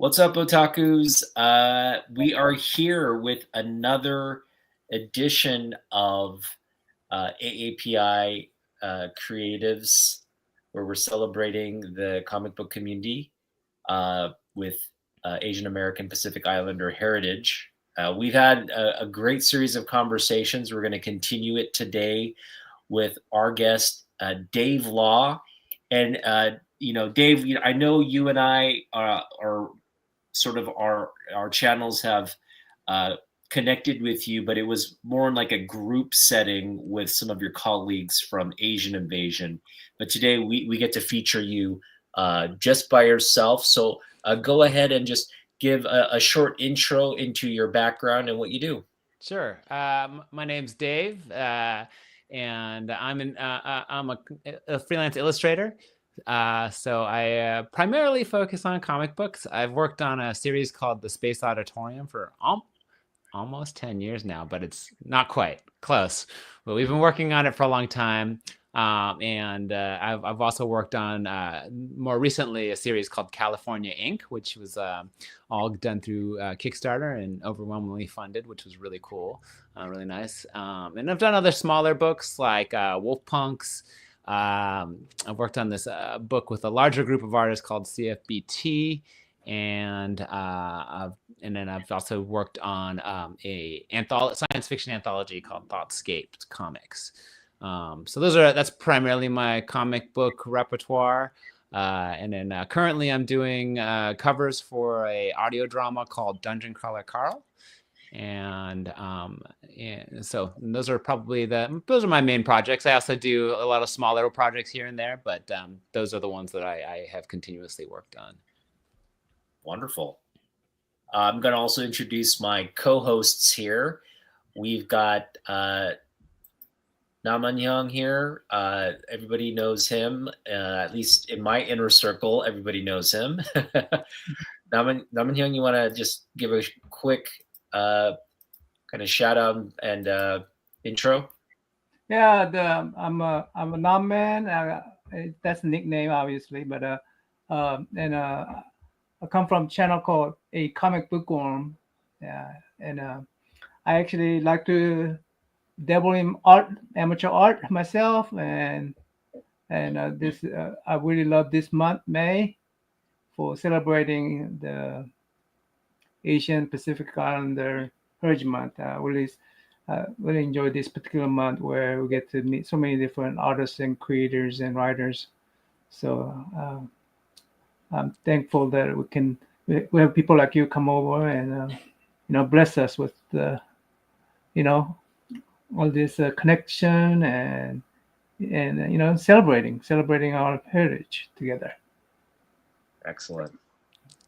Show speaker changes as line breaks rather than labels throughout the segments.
What's up, otakus? We are here with another edition of AAPI Creatives, where we're celebrating the comic book community with Asian American Pacific Islander heritage. We've had a great series of conversations. We're going to continue it today with our guest, Dave Law. And, Dave, I know you and I are sort of our channels have connected with you, but it was more in like a group setting with some of your colleagues from Asian Invasion. But today we get to feature you just by yourself. So go ahead and just give a short intro into your background and what you do.
Sure. My name's Dave, and I'm a freelance illustrator. So I primarily focus on comic books. I've worked on a series called The Space Auditorium for almost 10 years now, but it's not quite close. But we've been working on it for a long time. And I've also worked on more recently a series called California Inc., which was all done through Kickstarter and overwhelmingly funded, which was really cool, really nice. And I've done other smaller books like Wolf Punks. I've worked on this book with a larger group of artists called CFBT, and then I've also worked on a science fiction anthology called Thoughtscaped Comics. So that's primarily my comic book repertoire. And then currently I'm doing covers for a audio drama called Dungeon Crawler Carl. And so those are my main projects. I also do a lot of small little projects here and there, but those are the ones that I have continuously worked on.
Wonderful. I'm going to also introduce my co-hosts here. We've got Naman here. Everybody knows him, at least in my inner circle. Everybody knows him. Naman, you want to just give a quick kind of shout out and intro?
Yeah, I'm a Naman. That's a nickname, obviously, but I come from a channel called A Comic Bookworm. Yeah, and I actually like to dabble in amateur art myself, and this I really love this month, May, for celebrating the Asian Pacific Islander Heritage Month. Really enjoy this particular month where we get to meet so many different artists and creators and writers. So I'm thankful that we have people like you come over and bless us with all this connection and celebrating our heritage together.
Excellent.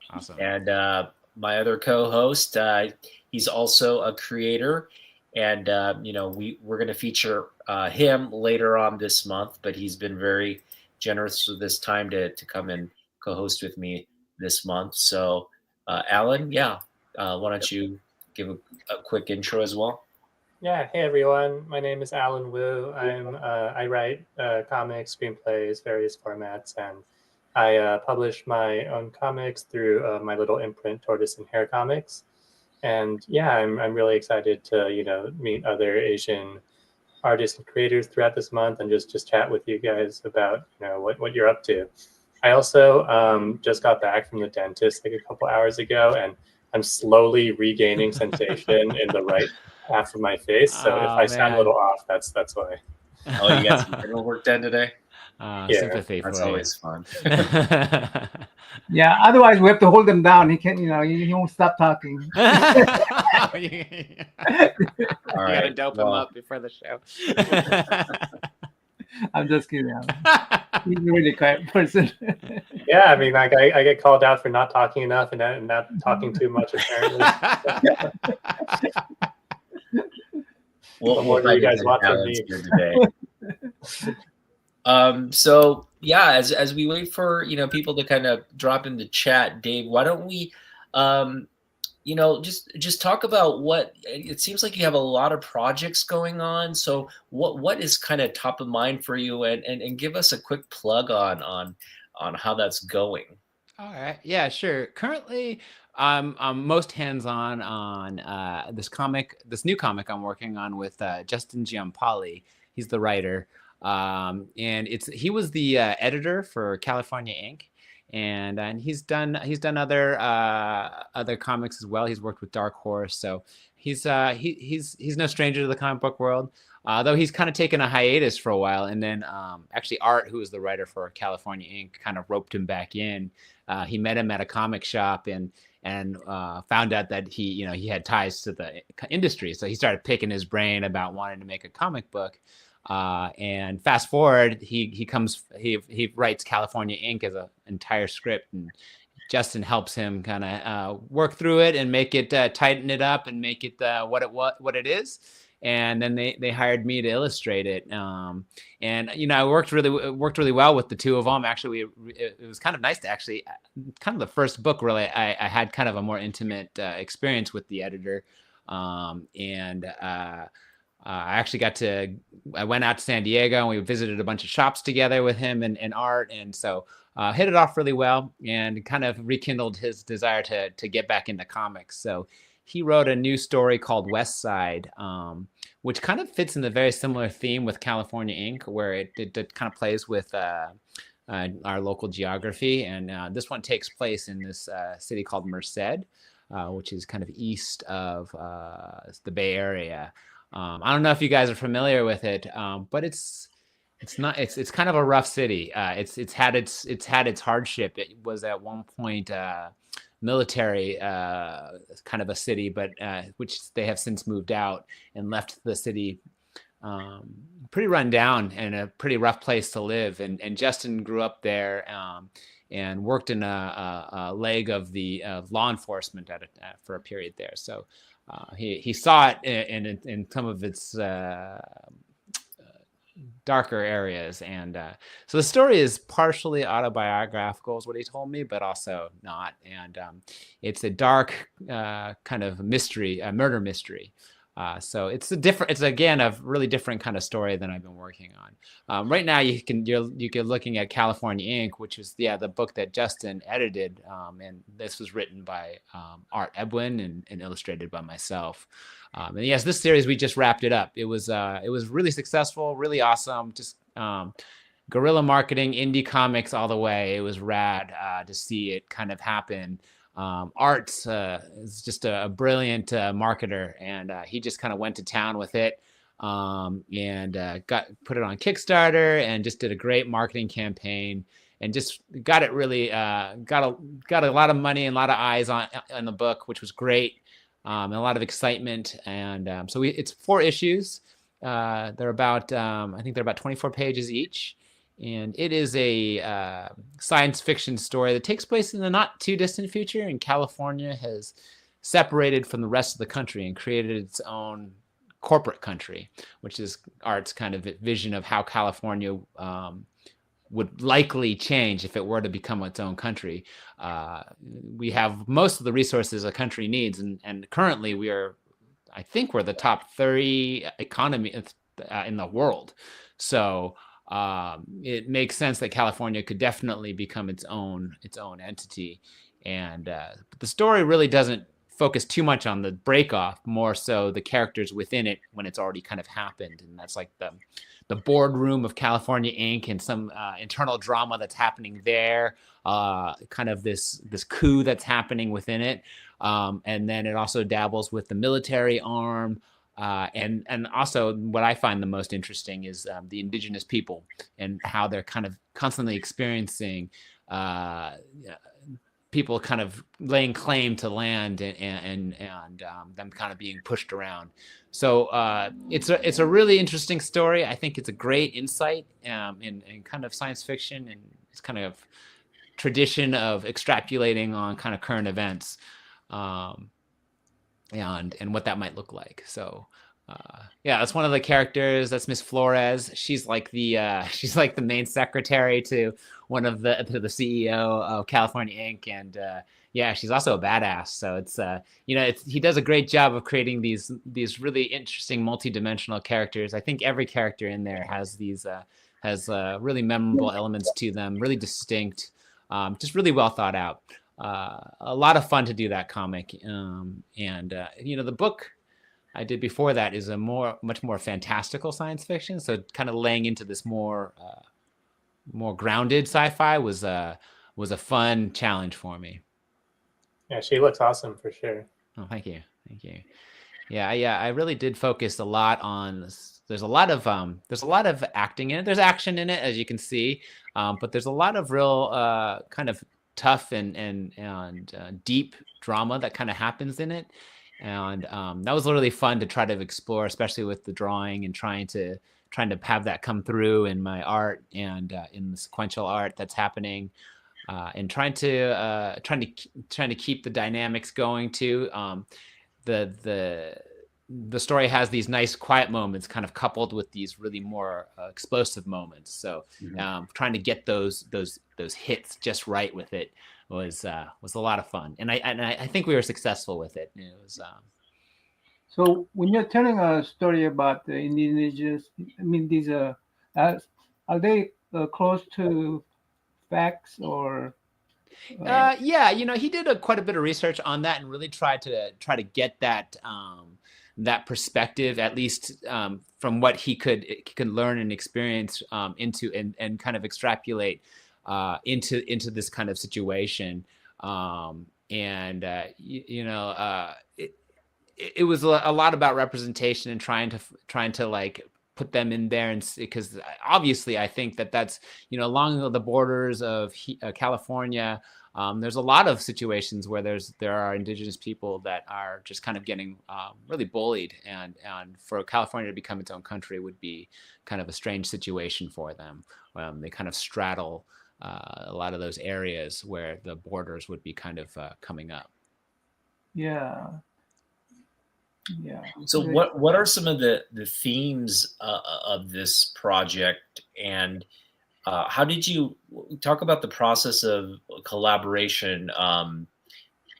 Awesome.
And my other co-host, he's also a creator, and we're going to feature him later on this month, but he's been very generous with this time to come and co-host with me this month. So Alan, why don't you give a quick intro as well?
Yeah, hey everyone. My name is Alan Wu. I write comics, screenplays, various formats, and I publish my own comics through my little imprint, Tortoise and Hare Comics. And yeah, I'm really excited to meet other Asian artists and creators throughout this month and just chat with you guys about what you're up to. I also just got back from the dentist like a couple hours ago, and I'm slowly regaining sensation in the right half of my face. So if I sound a little off, that's why.
Oh, you got some dental work done today?
Sympathy for
that's
you.
always fun.
Yeah, otherwise we have to hold him down. He can't, he won't stop talking.
All right, gotta dope him up before the show.
I'm just kidding. He's a really quiet person.
Yeah, I mean, like I get called out for not talking enough and not talking too much, apparently.
What do you guys want from me today? So yeah, as we wait for people to kind of drop in the chat, Dave, why don't we just talk about what it seems like you have a lot of projects going on. So what is kind of top of mind for you, and give us a quick plug on how that's going.
All right. Yeah, sure. Currently, I'm most hands-on on this new comic I'm working on with Justin Giampoli. He's the writer, and he was the editor for California Inc. And he's done other comics as well. He's worked with Dark Horse, so he's no stranger to the comic book world. Though he's kind of taken a hiatus for a while, and then actually Art, who is the writer for California Inc., kind of roped him back in. He met him at a comic shop and found out that he had ties to the industry. So he started picking his brain about wanting to make a comic book. And fast forward, he writes California Inc. as an entire script, and Justin helps him kind of work through it and make it tighten it up and make it what it is. And then they hired me to illustrate it. And I worked really well with the two of them. Actually, it was kind of nice to actually, kind of the first book really, I had kind of a more intimate experience with the editor. I actually I went out to San Diego and we visited a bunch of shops together with him and Art. And so hit it off really well and kind of rekindled his desire to get back into comics. So he wrote a new story called West Side, which kind of fits in the very similar theme with California Inc., where it kind of plays with our local geography. And this one takes place in this city called Merced, which is kind of east of the Bay Area. I don't know if you guys are familiar with it, but it's kind of a rough city. It's had its hardship. It was at one point military kind of a city, but which they have since moved out and left the city pretty run down and a pretty rough place to live. And Justin grew up there and worked in a leg of the law enforcement for a period there. So he saw it in some of its darker areas. And so the story is partially autobiographical is what he told me, but also not. And it's a dark kind of mystery, a murder mystery. So it's again a really different kind of story than I've been working on. Right now you're looking at California Inc., which is the book that Justin edited, and this was written by Art Ebwin and illustrated by myself. And yes, this series we just wrapped it up. It was really successful, really awesome. Just guerrilla marketing, indie comics all the way. It was rad to see it kind of happen. Art is just a brilliant marketer, and he just kind of went to town with it and put it on Kickstarter and just did a great marketing campaign and just got it really got a lot of money and a lot of eyes on the book, which was great, and a lot of excitement. And so it's 4 issues. They're about I think they're about 24 pages each. And it is a science fiction story that takes place in the not too distant future. And California has separated from the rest of the country and created its own corporate country, which is Art's kind of vision of how California would likely change if it were to become its own country. We have most of the resources a country needs. And currently I think we're the top 30 economy in the world. So it makes sense that California could definitely become its own entity. And but the story really doesn't focus too much on the breakoff, more so the characters within it when it's already kind of happened. And that's like the boardroom of California Inc. and some internal drama that's happening there, kind of this coup that's happening within it. And then it also dabbles with the military arm. And also what I find the most interesting is the indigenous people and how they're kind of constantly experiencing people kind of laying claim to land and them kind of being pushed around. So it's a really interesting story. I think it's a great insight in kind of science fiction, and it's kind of tradition of extrapolating on kind of current events. And what that might look like. So that's one of the characters. That's Miss Flores. She's like the main secretary to the CEO of California Inc. And she's also a badass. So it's he does a great job of creating these really interesting multi-dimensional characters. I think every character in there has these really memorable elements to them, really distinct. Just really well thought out. A lot of fun to do that comic. The book I did before that is much more fantastical science fiction. So kind of laying into this more grounded sci-fi was a fun challenge for me.
Yeah, she looks awesome for sure.
Oh, thank you. Yeah, I really did focus a lot on this. There's a lot of acting in it. There's action in it, as you can see, but there's a lot of real kind of tough and deep drama that kind of happens in it, and that was really fun to try to explore, especially with the drawing and trying to have that come through in my art and in the sequential art that's happening. And trying to keep the dynamics going too. The story has these nice quiet moments, kind of coupled with these really more explosive moments. So trying to get those hits just right with it was a lot of fun, and I think we were successful with it. It was.
So when you're telling a story about the indigenous, I mean, these are they close to facts or?
Yeah, he did quite a bit of research on that and really tried to get that that perspective, at least from what he could learn and experience into and kind of extrapolate into this kind of situation. It was a lot about representation and trying to like put them in there, and because obviously I think that's along the borders of California, there's a lot of situations where there are indigenous people that are just kind of getting really bullied, and for California to become its own country would be kind of a strange situation for them. They kind of straddle a lot of those areas where the borders would be kind of coming up.
Yeah.
So what are some of the themes of this project, and how did you talk about the process of collaboration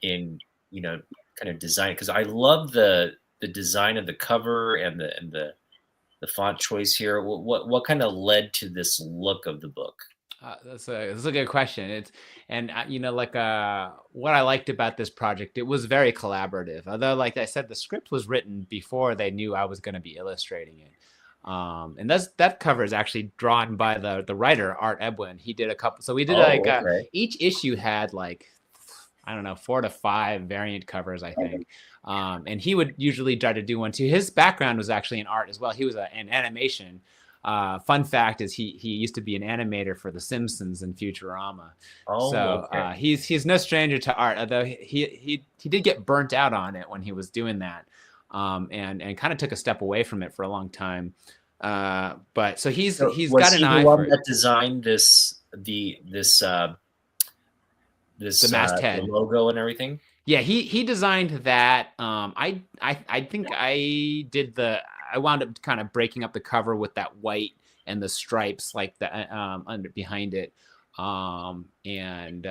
in kind of design? Because I love the design of the cover and the font choice here. What kind of led to this look of the book?
That's a good question. What I liked about this project, it was very collaborative. Although, like I said, the script was written before they knew I was going to be illustrating it. And that cover is actually drawn by the writer Art Ebwin. He did a couple. So we did each issue had 4 to 5 variant covers, I think. And he would usually try to do one too. His background was actually in art as well. He was an animation. Fun fact is he used to be an animator for The Simpsons and Futurama. He's no stranger to art, although he did get burnt out on it when he was doing that, and kind of took a step away from it for a long time. But so he's got an eye for it.
That designed the masthead, the logo and everything.
Yeah, he designed that. I think I wound up kind of breaking up the cover with that white and the stripes like the under behind it. And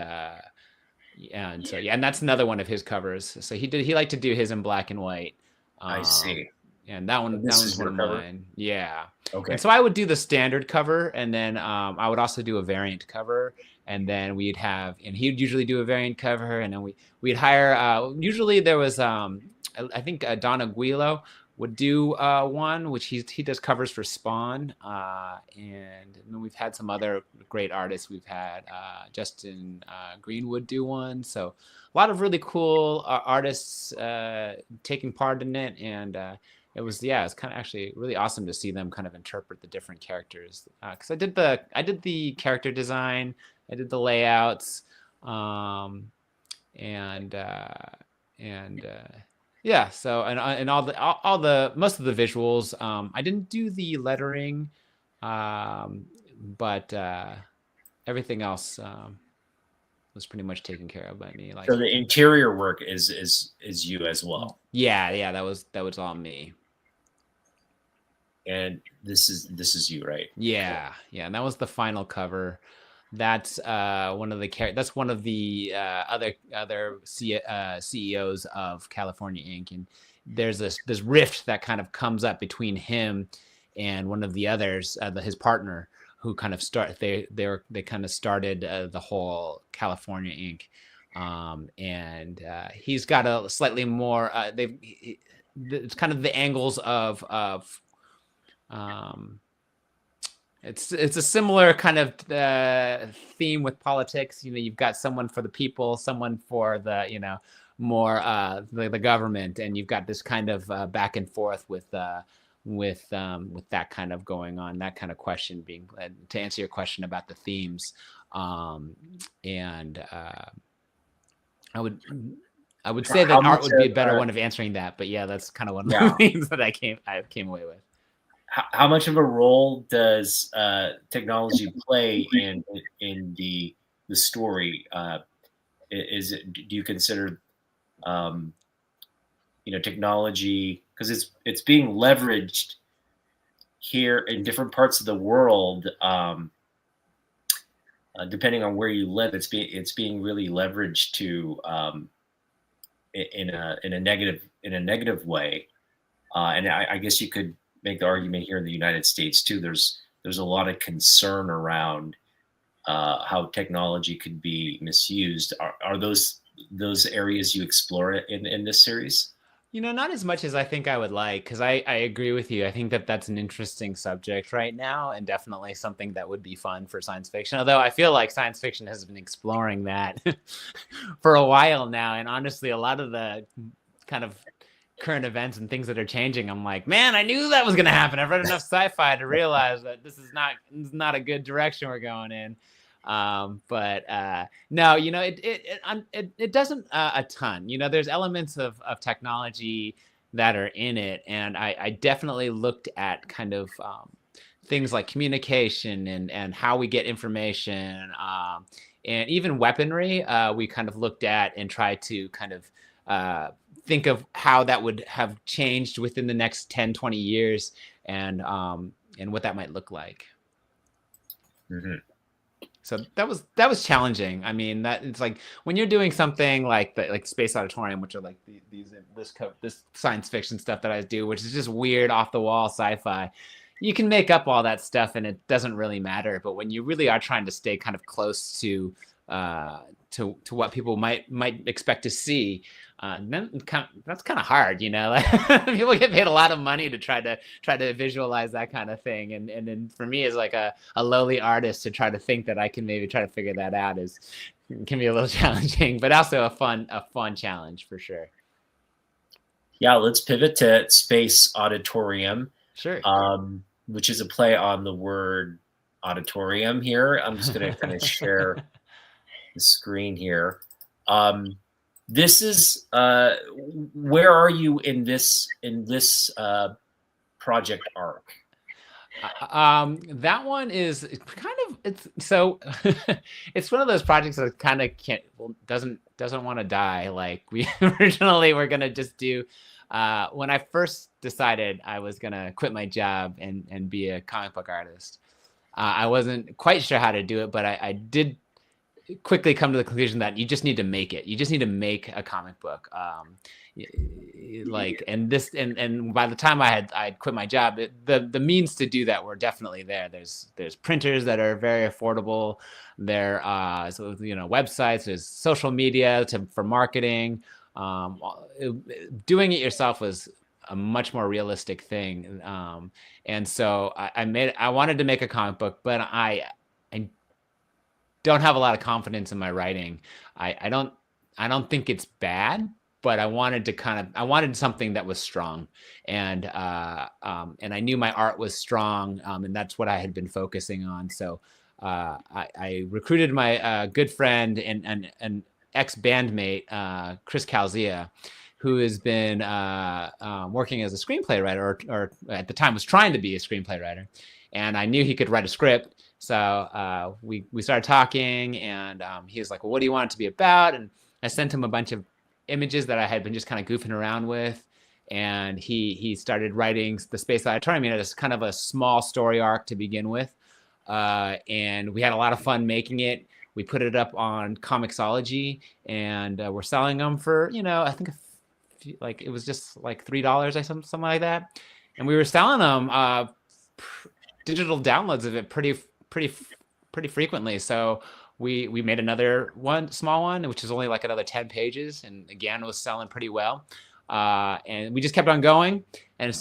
that's another one of his covers. So he liked to do his in black and white.
I see.
And that one's one of mine. Yeah.
Okay.
And so I would do the standard cover, and then I would also do a variant cover, and then he'd usually do a variant cover, and then we'd hire. Usually there was I think Don Aguilo would do one, which he does covers for Spawn, and then we've had some other great artists. We've had Justin Greenwood do one, so a lot of really cool artists taking part in it, and it's kind of actually really awesome to see them kind of interpret the different characters, because I did the character design, I did the layouts, yeah. So and all the most of the visuals. I didn't do the lettering, but everything else was pretty much taken care of by me.
So the interior work is you as well.
Yeah. That was all me.
And this is you, right?
Yeah. And that was the final cover. That's one of the other CEOs of California Inc. And there's this rift that kind of comes up between him and one of the others, his partner, who kind of they kind of started the whole California Inc. And he's got a slightly more it's kind of the angles of it's a similar kind of theme with politics. You've got someone for the people, someone for the more the government, and you've got this kind of back and forth with that kind of going on, that kind of question being to answer your question about the themes. I would say that art would be a better one of answering that, but yeah, that's kind of one of the themes that I came away with.
How much of a role does technology play in the story? Do you consider technology, because it's being leveraged here in different parts of the world, depending on where you live, it's being really leveraged to in a negative way, and I guess you could make the argument here in the United States too. There's a lot of concern around how technology could be misused. Are those areas you explore in this series?
Not as much as I think I would like, because I agree with you. I think that's an interesting subject right now, and definitely something that would be fun for science fiction. Although I feel like science fiction has been exploring that for a while now. And honestly, a lot of the kind of current events and things that are changing, I'm like, man, I knew that was going to happen. I've read enough sci-fi to realize that this is not a good direction we're going in. But no, it doesn't a ton. There's elements of technology that are in it, and I definitely looked at kind of things like communication and how we get information, and even weaponry. We kind of looked at and tried to kind of think of how that would have changed within the next 10, 20 years, and what that might look like.
Mm-hmm.
So that was challenging. I mean, that it's like when you're doing something like Space Auditorium, which are like this science fiction stuff that I do, which is just weird, off the wall sci-fi. You can make up all that stuff and it doesn't really matter. But when you really are trying to stay kind of close to what people might expect to see, then that's kind of hard, People get paid a lot of money to try to visualize that kind of thing, and then for me as like a lowly artist to try to think that I can maybe try to figure that out can be a little challenging, but also a fun challenge for sure.
Yeah, let's pivot to Space Auditorium.
Sure.
Which is a play on the word auditorium here. I'm just going to kind of share the screen here. This is where are you in this project arc?
That one is kind of it's one of those projects that kind of doesn't want to die. Like we originally were gonna just do. When I first decided I was gonna quit my job and be a comic book artist, I wasn't quite sure how to do it, but I did quickly come to the conclusion that you just need to make it. You just need to make a comic book. And by the time I'd quit my job, the means to do that were definitely there. There's printers that are very affordable. There websites, there's social media for marketing. Doing it yourself was a much more realistic thing. And so I wanted to make a comic book, but I don't have a lot of confidence in my writing. I don't think it's bad, but I wanted something that was strong, and I knew my art was strong, and that's what I had been focusing on. So I recruited my good friend and ex-bandmate, Chris Calzia, who has been working as a screenplay writer, or at the time was trying to be a screenplay writer, and I knew he could write a script. So we started talking, and he was like, well, what do you want it to be about? And I sent him a bunch of images that I had been just kind of goofing around with. And he started writing the Space Auditorium. It was kind of a small story arc to begin with. And we had a lot of fun making it. We put it up on Comixology, and we're selling them for, I think it was just like $3 or something like that. And we were selling them digital downloads of it pretty pretty frequently. So we made another small one, which is only like another 10 pages, and again was selling pretty well. And we just kept on going, and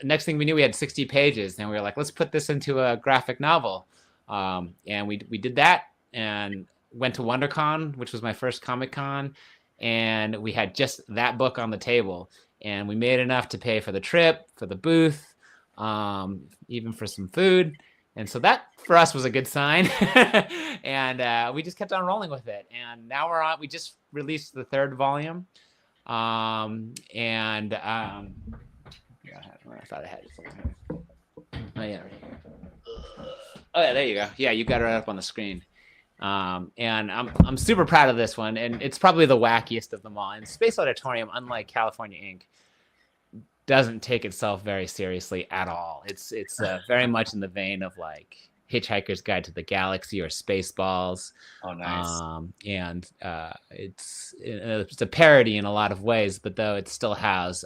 next thing we knew, we had 60 pages, and we were like, let's put this into a graphic novel. And we did that, and went to WonderCon, which was my first Comic-Con, and we had just that book on the table, and we made enough to pay for the trip, for the booth, even for some food. And so that for us was a good sign. And we just kept on rolling with it. And now we just released the 3rd volume. I thought I had it somewhere. Oh yeah, right here. Oh yeah, there you go. Yeah, you got it right up on the screen. And I'm super proud of this one, and it's probably the wackiest of them all. And Space Auditorium, unlike California Inc., doesn't take itself very seriously at all. It's very much in the vein of like Hitchhiker's Guide to the Galaxy or Spaceballs.
Oh, nice.
And it's a parody in a lot of ways, but though it still has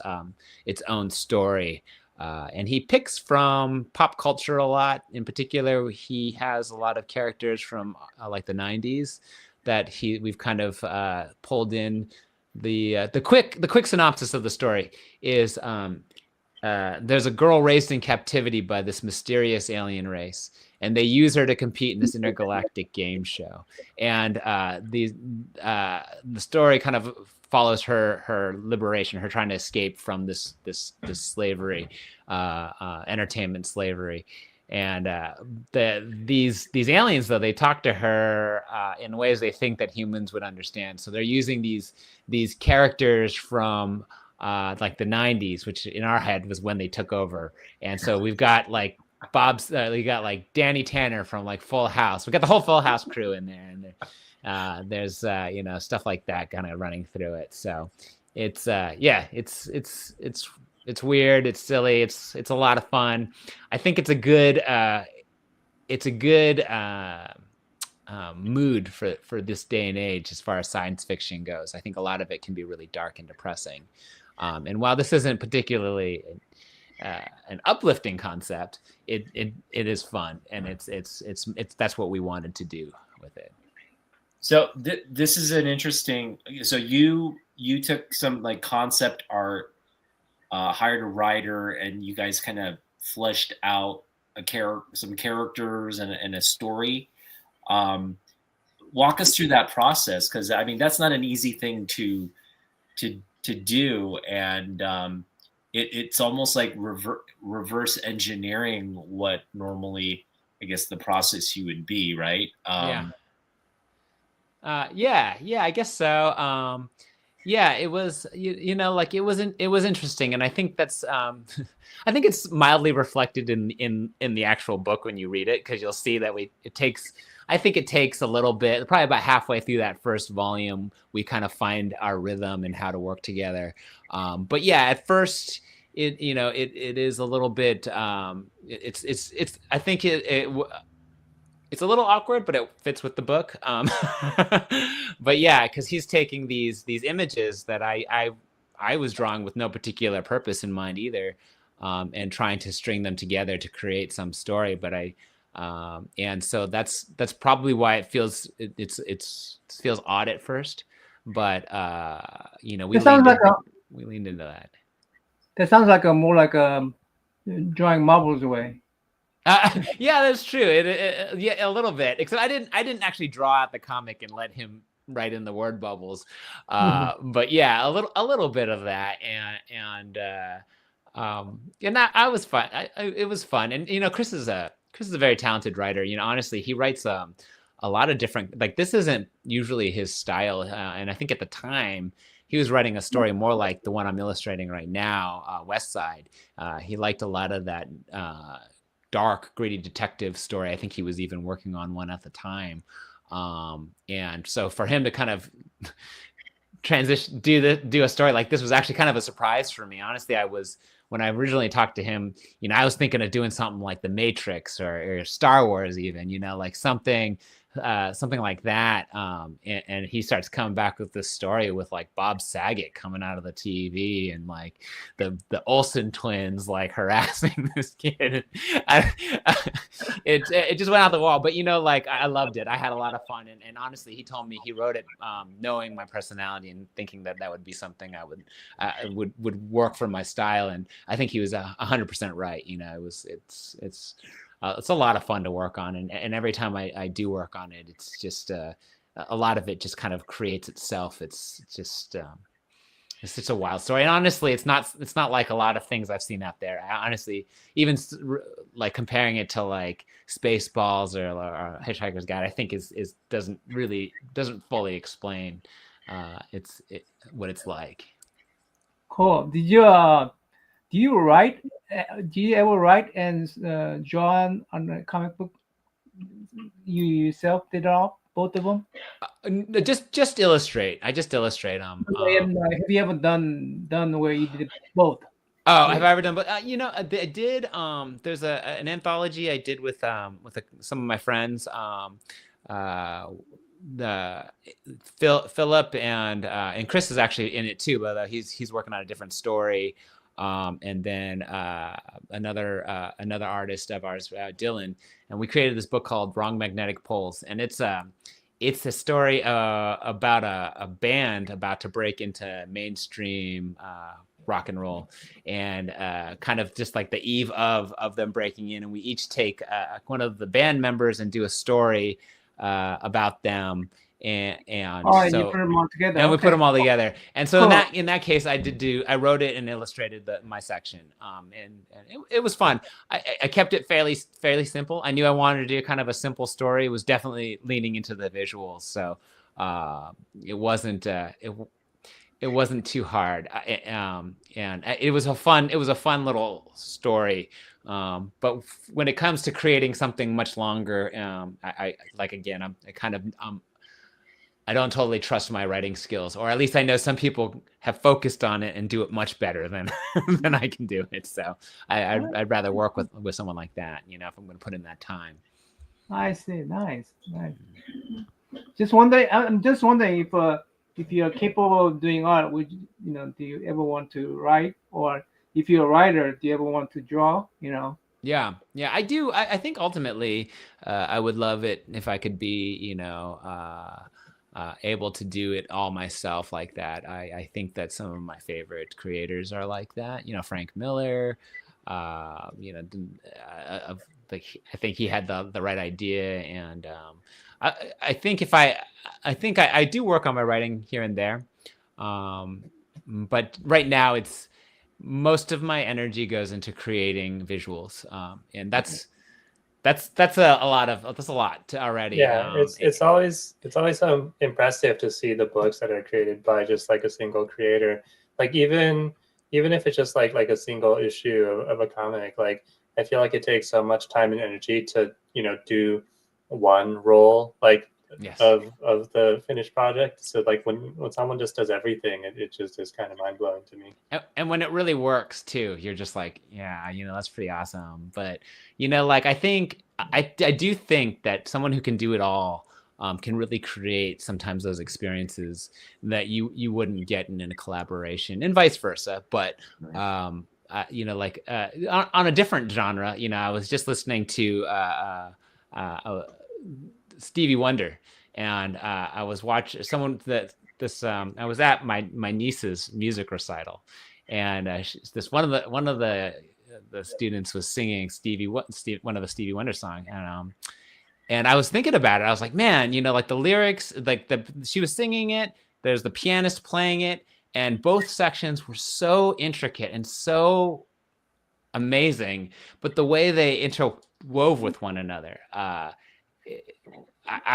its own story. And he picks from pop culture a lot. In particular, he has a lot of characters from like the 90s that we've kind of pulled in. The quick synopsis of the story is there's a girl raised in captivity by this mysterious alien race, and they use her to compete in this intergalactic game show. And the story kind of follows her liberation, her trying to escape from this slavery, entertainment slavery. And these aliens, though, they talk to her in ways they think that humans would understand. So they're using these characters from like the 90s, which in our head was when they took over. And so we've got like we got like Danny Tanner from like Full House. We got the whole Full House crew in there, and there's stuff like that kind of running through it. So it's it's weird, it's silly, it's a lot of fun. I think it's a good mood for this day and age as far as science fiction goes. I think a lot of it can be really dark and depressing. And while this isn't particularly an uplifting concept, it is fun, and it's that's what we wanted to do with it.
So this is an interesting. So you took some like concept art, hired a writer, and you guys kind of fleshed out some characters and a story. Walk us through that process, because I mean that's not an easy thing to do, and it's almost like reverse engineering what normally, I guess, the process you would be, right?
Yeah, I guess so. Yeah, it was, like it was interesting, and I think that's I think it's mildly reflected in the actual book when you read it, because you'll see that I think it takes a little bit, probably about halfway through that first volume, we kind of find our rhythm and how to work together. But yeah, at first it is a little bit it's I think it's a little awkward, but it fits with the book. But yeah, because he's taking these images that I was drawing with no particular purpose in mind either, and trying to string them together to create some story. But and so that's probably why it feels feels odd at first. But we leaned into that.
That sounds like more like drawing marbles away.
Yeah, that's true. Yeah, a little bit. Except I didn't actually draw out the comic and let him write in the word bubbles. But yeah, a little bit of that, and I was fun. It was fun, and Chris is a very talented writer. Honestly, he writes a lot of different. Like, this isn't usually his style, and I think at the time he was writing a story more like the one I'm illustrating right now, West Side. He liked a lot of that dark, gritty detective story. I think he was even working on one at the time. And so for him to kind of transition, do a story like this was actually kind of a surprise for me. Honestly, when I originally talked to him, I was thinking of doing something like The Matrix or Star Wars even, like something something like that. And he starts coming back with this story with like Bob Saget coming out of the TV and like the Olsen twins like harassing this kid. It just went out the wall. But you know, like I loved it. I had a lot of fun. And honestly, he told me he wrote it knowing my personality and thinking that would be something I would work for my style. And I think he was 100% right. You know, it's a lot of fun to work on, and every time I do work on it, it's just a lot of it just kind of creates itself. It's just a wild story, and honestly, it's not like a lot of things I've seen out there. I honestly, even like comparing it to like Spaceballs or Hitchhiker's Guide, I think doesn't fully explain what it's like.
Cool. Do you write? Do you ever write and draw on a comic book? You yourself did all, both of them?
Just illustrate. I just illustrate them.
And, have you ever done where you did both?
Oh, have I ever done? But you know, I did. There's an anthology I did with some of my friends. The Philip and Chris is actually in it too, but he's working on a different story. And then another artist of ours, Dylan, and we created this book called Wrong Magnetic Poles, and it's a story about a band about to break into mainstream rock and roll, and kind of just like the eve of them breaking in, and we each take one of the band members and do a story about them. And
so you put them all together.
And we put them all together. And so
cool.
in that case, I wrote it and illustrated my section. And it was fun. I kept it fairly simple. I knew I wanted to do kind of a simple story. It was definitely leaning into the visuals. So it wasn't too hard. And it was a fun little story. But when it comes to creating something much longer, I don't totally trust my writing skills, or at least I know some people have focused on it and do it much better than I can do it. So I'd rather work with someone like that, you know, if I'm going to put in that time.
I see. Nice. Just wondering. I'm just wondering if you're capable of doing art. Do you ever want to write, or if you're a writer, do you ever want to draw? You know.
Yeah, I do. I think ultimately, I would love it if I could be, you know, able to do it all myself like that. I think that some of my favorite creators are like that. You know, Frank Miller. You know, I think he had the right idea, and I think I do work on my writing here and there, but right now most of my energy goes into creating visuals, and that's a lot already.
Yeah, it's always so impressive to see the books that are created by just like a single creator. Like even if it's just like a single issue of a comic, like I feel like it takes so much time and energy to, you know, do one roll like of the finished project. So like when someone just does everything, it just is kind of mind blowing to me.
And when it really works too, you're just like, yeah, you know, that's pretty awesome. But you know, like I do think that someone who can do it all can really create sometimes those experiences that you wouldn't get in a collaboration, and vice versa. But you know, like on a different genre, you know, I was just listening to Stevie Wonder, and I was watching I was at my niece's music recital, and one of the students was singing one of the Stevie Wonder songs, and I was thinking about it. I was like, man, you know, like the lyrics, like she was singing it, there's the pianist playing it, and both sections were so intricate and so amazing, but the way they interwove with one another, I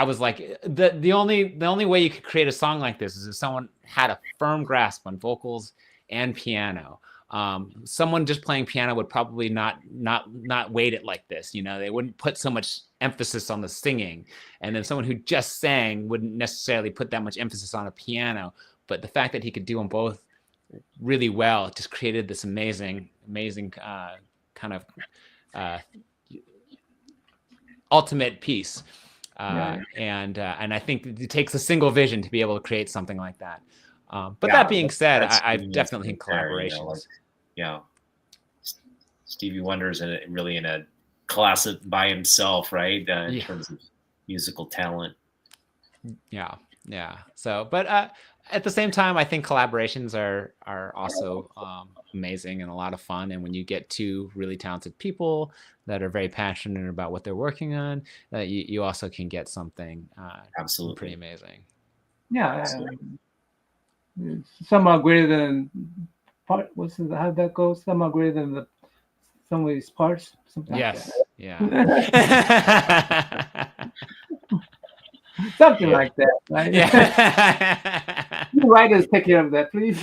was like, the only way you could create a song like this is if someone had a firm grasp on vocals and piano. Someone just playing piano would probably not weight it like this. You know, they wouldn't put so much emphasis on the singing, and then someone who just sang wouldn't necessarily put that much emphasis on a piano. But the fact that he could do them both really well just created this amazing kind of ultimate piece. And I think it takes a single vision to be able to create something like that. But that being said, I've definitely in collaborations.
Stevie Wonder's really in a class by himself, right? In terms of musical talent.
Yeah. So, but at the same time, I think collaborations are also amazing and a lot of fun. And when you get two really talented people that are very passionate about what they're working on, you also can get something
absolutely
pretty amazing.
Yeah. Some are greater than part. How that goes? Some are greater than the some of these parts. Something like that.
Yeah.
Something like that, right?
Yeah.
You writers take care of that, please.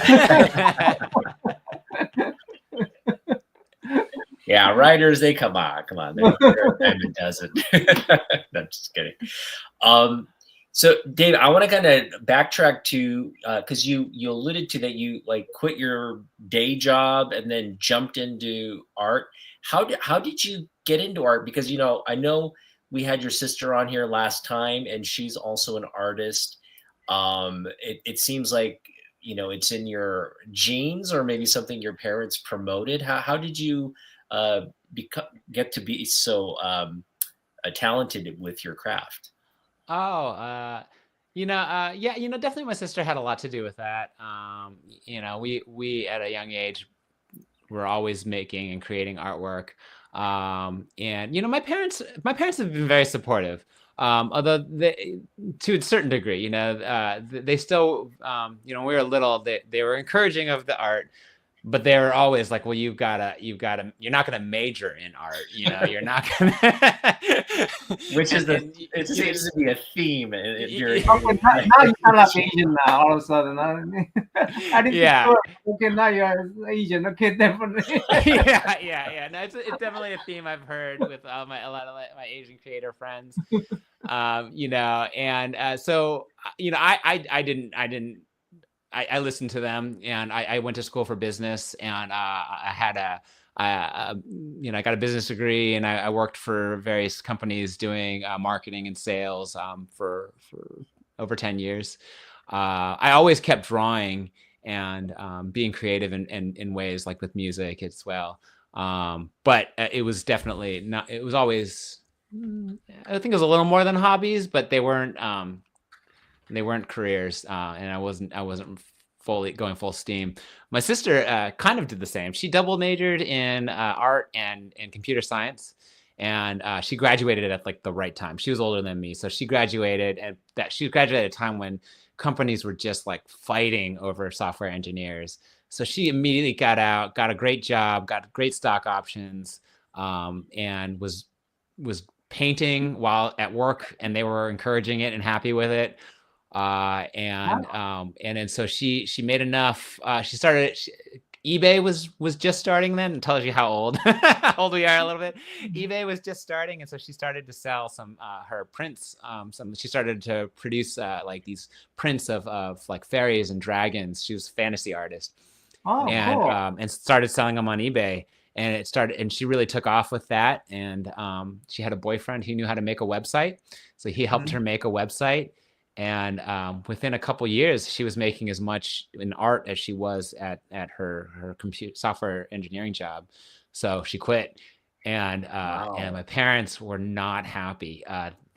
Yeah, writers, they come on. They're a dozen. I'm just kidding. So Dave, I want to kind of backtrack to because you alluded to that you like quit your day job and then jumped into art. How did you get into art? Because I know we had your sister on here last time, and she's also an artist. It seems like it's in your genes, or maybe something your parents promoted. How did you get to be so talented with your craft?
Yeah, definitely my sister had a lot to do with that. We at a young age were always making and creating artwork. And my parents have been very supportive. Although to a certain degree, they still, when we were little, they were encouraging of the art, but they were always like, well, you're not going to major in art, you're not going to.
Which is it seems to be a theme.
Now you sound like Asian now, all of a sudden. I didn't
yeah.
Okay, now you're Asian. Okay, definitely.
Yeah. No, it's definitely a theme I've heard with a lot of my Asian creator friends. So I listened to them, and I went to school for business, and I got a business degree, and I worked for various companies doing marketing and sales for over 10 years. I always kept drawing and being creative in ways like with music as well. But it was definitely not, it was always, I think it was a little more than hobbies, but they weren't careers. And I wasn't fully going full steam. My sister kind of did the same. She double majored in art and computer science, and she graduated at like the right time. She was older than me, so she graduated at a time when companies were just like fighting over software engineers. So she immediately got out, got a great job, got great stock options, and was painting while at work, and they were encouraging it and happy with it. And then so she made enough. She started. eBay was just starting then. It tells you how old we are a little bit. eBay was just starting, and so she started to sell some her prints. She started to produce like these prints of like fairies and dragons. She was a fantasy artist,
cool.
And started selling them on eBay. And she really took off with that. And she had a boyfriend who knew how to make a website, so he helped her make a website. And within a couple years, she was making as much in art as she was at her computer software engineering job. So she quit, and my parents were not happy.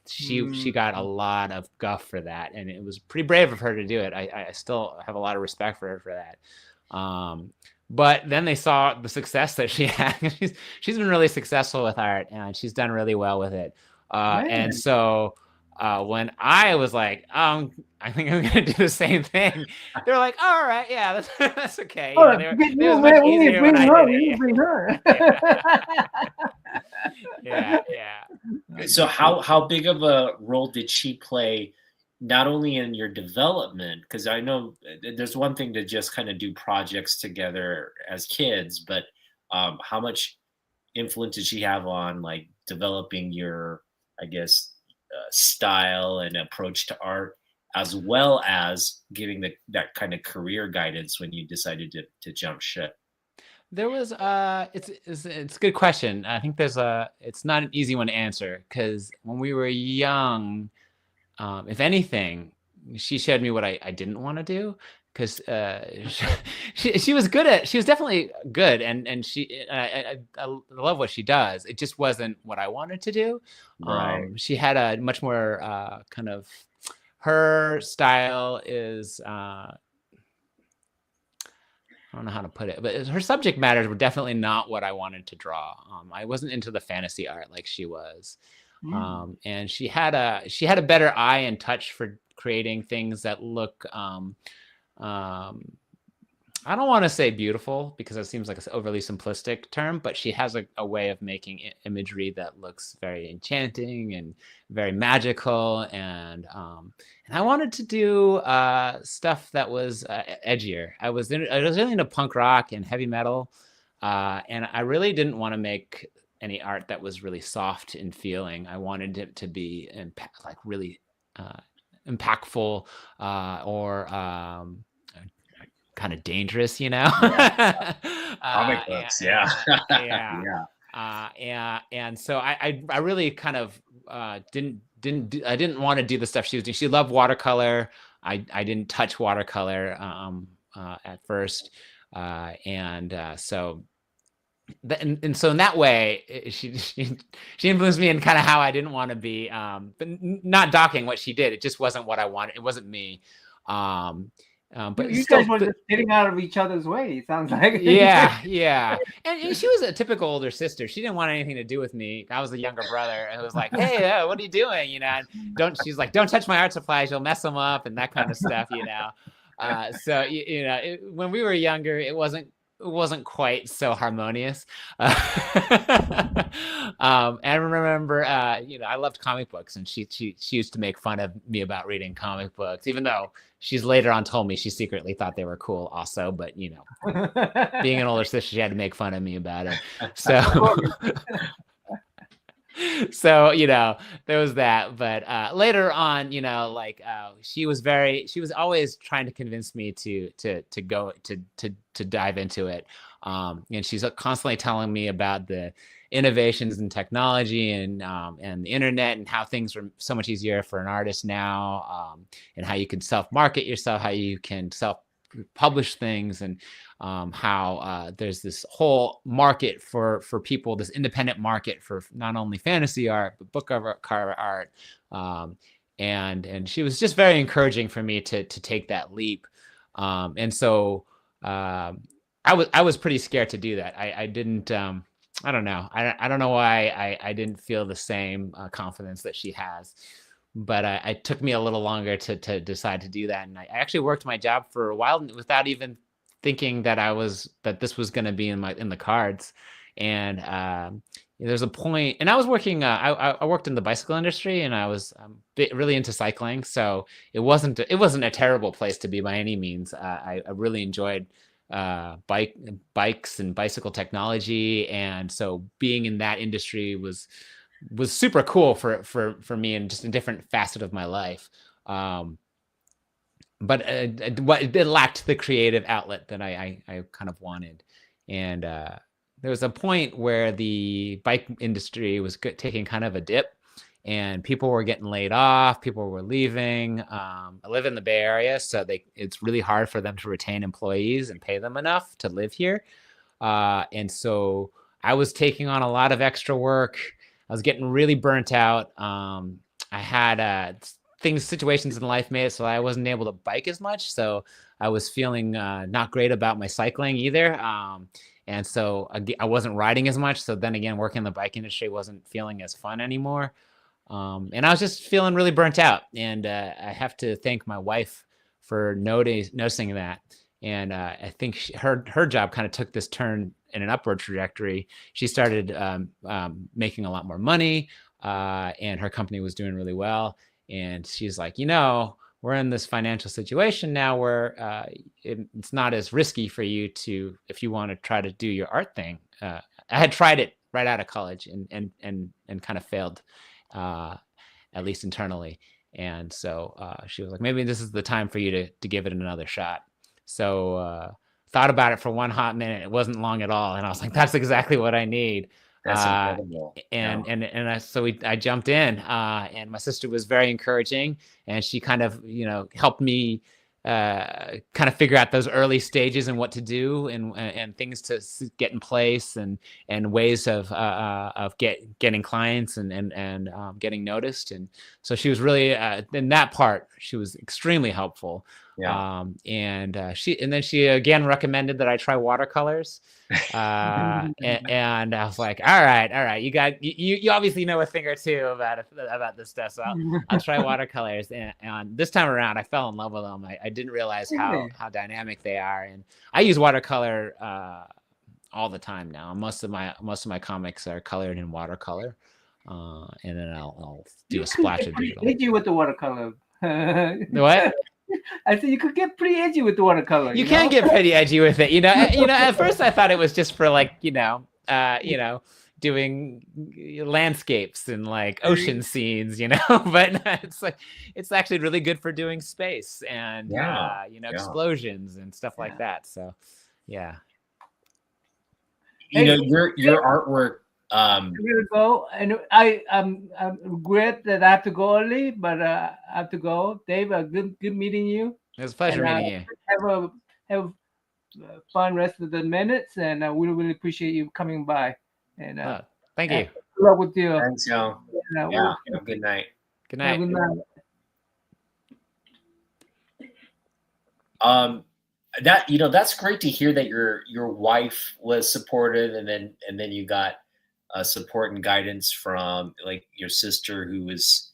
She got a lot of guff for that, and it was pretty brave of her to do it. I still have a lot of respect for her for that. But then they saw the success that she had. She's been really successful with art, and she's done really well with it. And so when I was like, I think I'm gonna do the same thing, they were like, all right, yeah, that's okay. It was much easier when I did it.
Bring her.
Yeah.
So how big of a role did she play, not only in your development? Because I know there's one thing to just kind of do projects together as kids, but how much influence did she have on like developing your, I guess, style and approach to art, as well as giving that kind of career guidance when you decided to jump ship?
There was it's a good question. I think it's not an easy one to answer, because when we were young, if anything, she showed me what I didn't want to do, because she was definitely good, and I love what she does. It just wasn't what I wanted to do.
Right.
She had a much more kind of, her style is I don't know how to put it, but her subject matters were definitely not what I wanted to draw. I wasn't into the fantasy art like she was. And she had a better eye and touch for creating things that look, I don't want to say beautiful, because it seems like an overly simplistic term, but she has a way of making imagery that looks very enchanting and very magical. And I wanted to do stuff that was edgier. I was really into punk rock and heavy metal, and I really didn't want to make any art that was really soft in feeling. I wanted it to be like really impactful, or kind of dangerous, you know.
Comic books, yeah.
And so I really kind of didn't want to do the stuff she was doing. She loved watercolor. I didn't touch watercolor at first, so in that way, she influenced me in kind of how I didn't want to be, but not docking what she did. It just wasn't what I wanted. It wasn't me. But
you guys were just getting out of each other's way, it sounds like.
Yeah. And she was a typical older sister. She didn't want anything to do with me. I was a younger brother, and it was like, hey, what are you doing? You know, she's like, don't touch my art supplies, you'll mess them up, and that kind of stuff, you know. So you know, when we were younger, it wasn't quite so harmonious. And I remember, you know, I loved comic books, and she used to make fun of me about reading comic books, even though she's later on told me she secretly thought they were cool also. But, you know, being an older sister, she had to make fun of me about it. So, you know, there was that. But later on, you know, like she was always trying to convince me to go to dive into it. And she's constantly telling me about the innovations in technology and the internet, and how things are so much easier for an artist now, and how you can self-market yourself, how you can self-publish things, and how there's this whole market for people, this independent market for not only fantasy art but book cover art, and she was just very encouraging for me to take that leap, and so I was pretty scared to do that. I didn't. I don't know. I don't know why I didn't feel the same confidence that she has. But it took me a little longer to decide to do that. And I actually worked my job for a while without even thinking that this was going to be in the cards. And there's a point, and I was working. I worked in the bicycle industry, and I was really into cycling. So it wasn't a terrible place to be by any means. I really enjoyed bikes and bicycle technology, and so being in that industry was super cool for me, and just a different facet of my life. But it lacked the creative outlet that I kind of wanted, and there was a point where the bike industry was taking kind of a dip, and people were getting laid off, people were leaving. I live in the Bay Area, so it's really hard for them to retain employees and pay them enough to live here. And so I was taking on a lot of extra work. I was getting really burnt out. I had situations in life made it so I wasn't able to bike as much. So I was feeling not great about my cycling either. And so I wasn't riding as much. So then again, working in the bike industry wasn't feeling as fun anymore. And I was just feeling really burnt out, and I have to thank my wife for noticing that. And I think her job kind of took this turn in an upward trajectory. She started making a lot more money, and her company was doing really well. And she's like, you know, we're in this financial situation now where it's not as risky for you if you want to try to do your art thing. I had tried it right out of college and kind of failed. At least internally. And so she was like, maybe this is the time for you to give it another shot. So thought about it for one hot minute. It wasn't long at all, and I was like, "That's exactly what I need."
That's incredible.
So I jumped in, and my sister was very encouraging, and she kind of helped me kind of figure out those early stages and what to do and things to get in place and ways of getting clients and getting noticed. And so she was really in that part, she was extremely helpful.
Yeah.
And then she again recommended that I try watercolors. And I was like, all right, you obviously know a thing or two about this stuff, so I'll try watercolors. And this time around, I fell in love with them. I didn't realize how dynamic they are, and I use watercolor all the time now. Most of my comics are colored in watercolor, and then I'll do a splash of digital.
Edgy with the watercolor.
What?
I said you could get pretty edgy with the watercolor.
You can get pretty edgy with it. At first I thought it was just for like, doing landscapes and like ocean scenes, but it's actually really good for doing space and, explosions and stuff like that. So, yeah.
Your artwork.
I'm gonna go, and I'm regret that I have to go early, but I have to go. Dave, good meeting you.
It was a pleasure meeting you.
Have fun rest of the minutes, and we really appreciate you coming by. And
thank you.
Good luck with you.
Thanks, y'all. Yeah. Have a good night.
Good night.
Good night.
That's great to hear that your wife was supportive, and then you got support and guidance from like your sister who was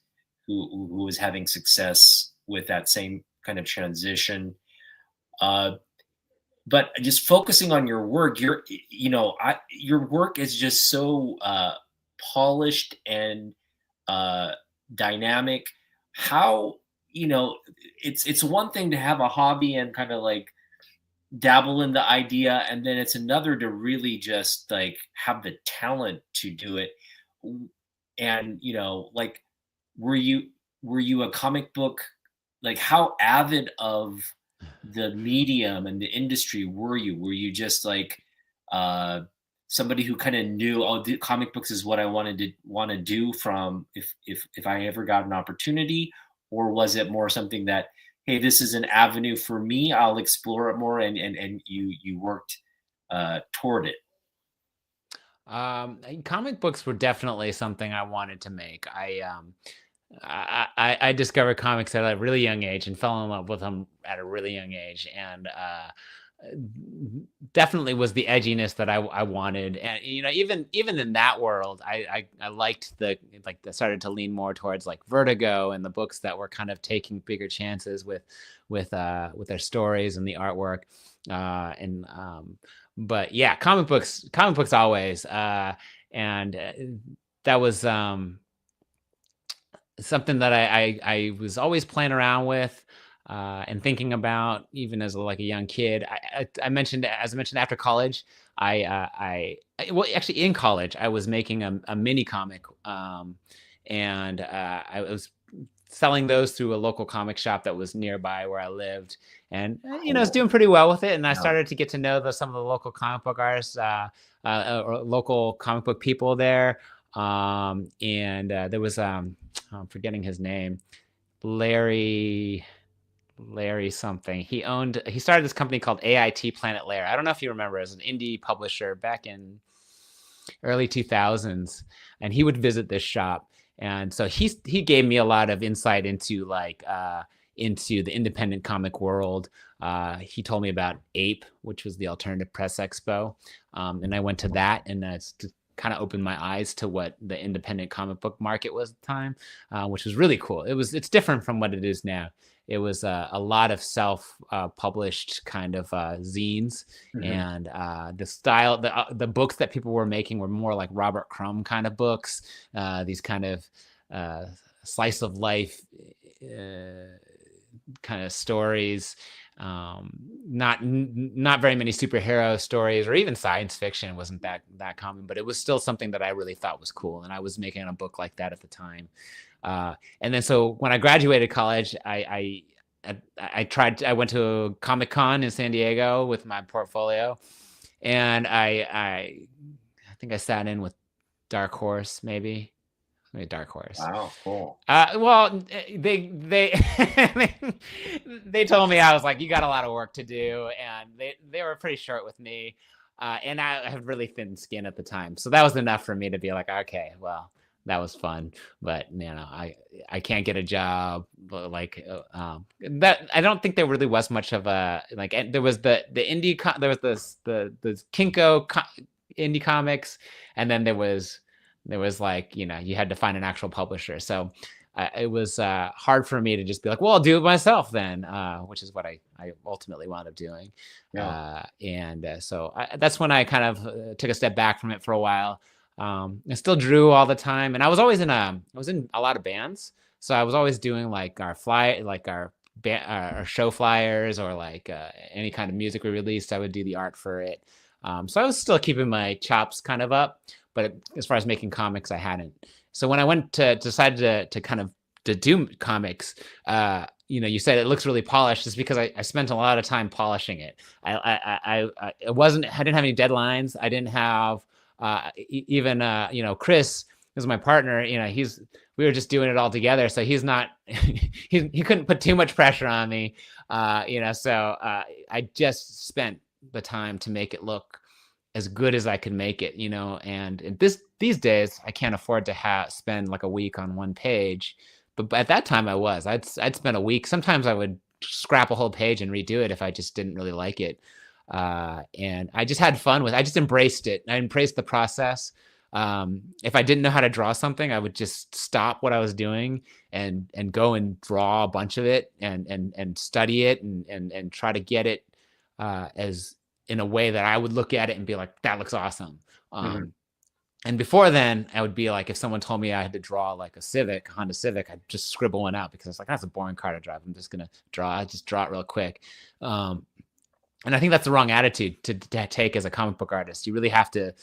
having success with that same kind of transition. But just focusing on your work, your work is just so polished and dynamic. How it's one thing to have a hobby and kind of like dabble in the idea, and then it's another to really just like have the talent to do it. And like were you a comic book, like how avid of the medium and the industry were you just like somebody who kind of knew, the comic books is what I want to do from if I ever got an opportunity? Or was it more something that, hey, this is an avenue for me, I'll explore it more, and you worked toward it?
Comic books were definitely something I wanted to make. I discovered comics at a really young age and fell in love with them at a really young age, and definitely was the edginess that I wanted. And even in that world, I liked started to lean more towards like Vertigo and the books that were kind of taking bigger chances with their stories and the artwork. But yeah, comic books always, and that was something that I was always playing around with. And thinking about even as a young kid. As I mentioned after college, well, actually in college, I was making a mini comic, and I was selling those through a local comic shop that was nearby where I lived, and I was doing pretty well with it. And I started to get to know some of the local comic book artists, or local comic book people there. And there was I'm forgetting his name, Larry something. He started this company called AIT Planet Lair. I don't know if you remember, as an indie publisher back in early 2000s, and he would visit this shop. And so he gave me a lot of insight into into the independent comic world. He told me about APE, which was the Alternative Press Expo. And I went to that, and that's kind of opened my eyes to what the independent comic book market was at the time, which was really cool. It's different from what it is now. It was a lot of self-published kind of zines, and the style, the books that people were making were more like Robert Crumb kind of books, these kind of slice of life kind of stories. Not very many superhero stories, or even science fiction wasn't that common, but it was still something that I really thought was cool, and I was making a book like that at the time. And then so when I graduated college, I I went to Comic-Con in San Diego with my portfolio, and I think I sat in with Dark Horse, maybe Dark Horse.
Wow, cool.
Well, they they told me, I was like, you got a lot of work to do, and they were pretty short with me, and I had really thin skin at the time, so that was enough for me to be like, okay, well, that was fun, but I can't get a job, like that. I don't think there really was much of a like. And there was the indie, there was the Kinko indie comics, and then there was like, you had to find an actual publisher. So it was hard for me to just be like, well, I'll do it myself then, which is what I ultimately wound up doing.
Yeah.
So that's when I kind of took a step back from it for a while. I still drew all the time, and I was in a lot of bands. So I was always doing like our show flyers, or like any kind of music we released, I would do the art for it. So I was still keeping my chops kind of up, but as far as making comics, I hadn't. So when I decided to do comics, you said it looks really polished, just because I spent a lot of time polishing it. I didn't have any deadlines. I didn't have even Chris is my partner. We were just doing it all together, so he's not he couldn't put too much pressure on me. So I just spent the time to make it look as good as I could make it, and these days I can't afford to spend like a week on one page, but at that time I'd spend a week. Sometimes I would scrap a whole page and redo it if I just didn't really like it. And I just had fun I just embraced it. I embraced the process. If I didn't know how to draw something, I would just stop what I was doing and go and draw a bunch of it and study it and try to get it as in a way that I would look at it and be like, that looks awesome. And before then, I would be like, if someone told me I had to draw like a Honda Civic, I'd just scribble one out, because it's like, that's a boring car to drive. I'm just going to just draw it real quick. And I think that's the wrong attitude to take as a comic book artist. You really have to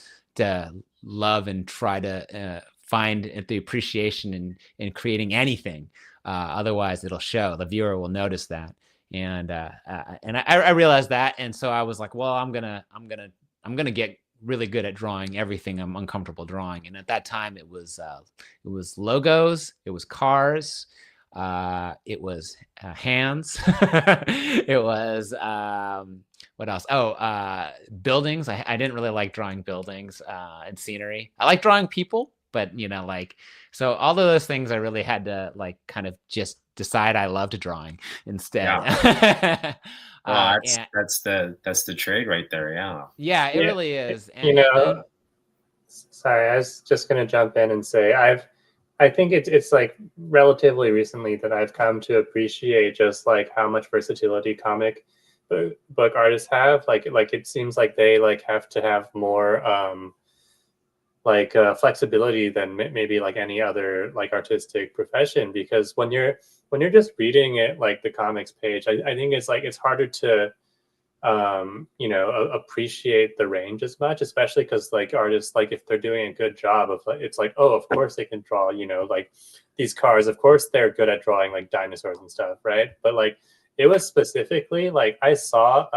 love and try to find the appreciation in creating anything. Otherwise, it'll show. The viewer will notice that. And I realized that, and so I was like, well, I'm gonna get really good at drawing everything I'm uncomfortable drawing. And at that time, it was logos, it was cars, it was hands, it was what else? Buildings. I didn't really like drawing buildings and scenery. I like drawing people, but so all of those things I really had to like kind of just decide I loved drawing instead.
Yeah. Well, that's the trade right there. Yeah.
Yeah, it really is.
Sorry, I was just gonna jump in and say I think it's like relatively recently that I've come to appreciate just like how much versatility comic book artists have. Like it seems like they like have to have more flexibility than maybe like any other like artistic profession, because when you're just reading it like the comics page, I think it's harder to appreciate the range as much, especially because like artists, like if they're doing a good job of it's like, oh, of course they can draw like these cars, of course they're good at drawing like dinosaurs and stuff, right? But like it was specifically like I saw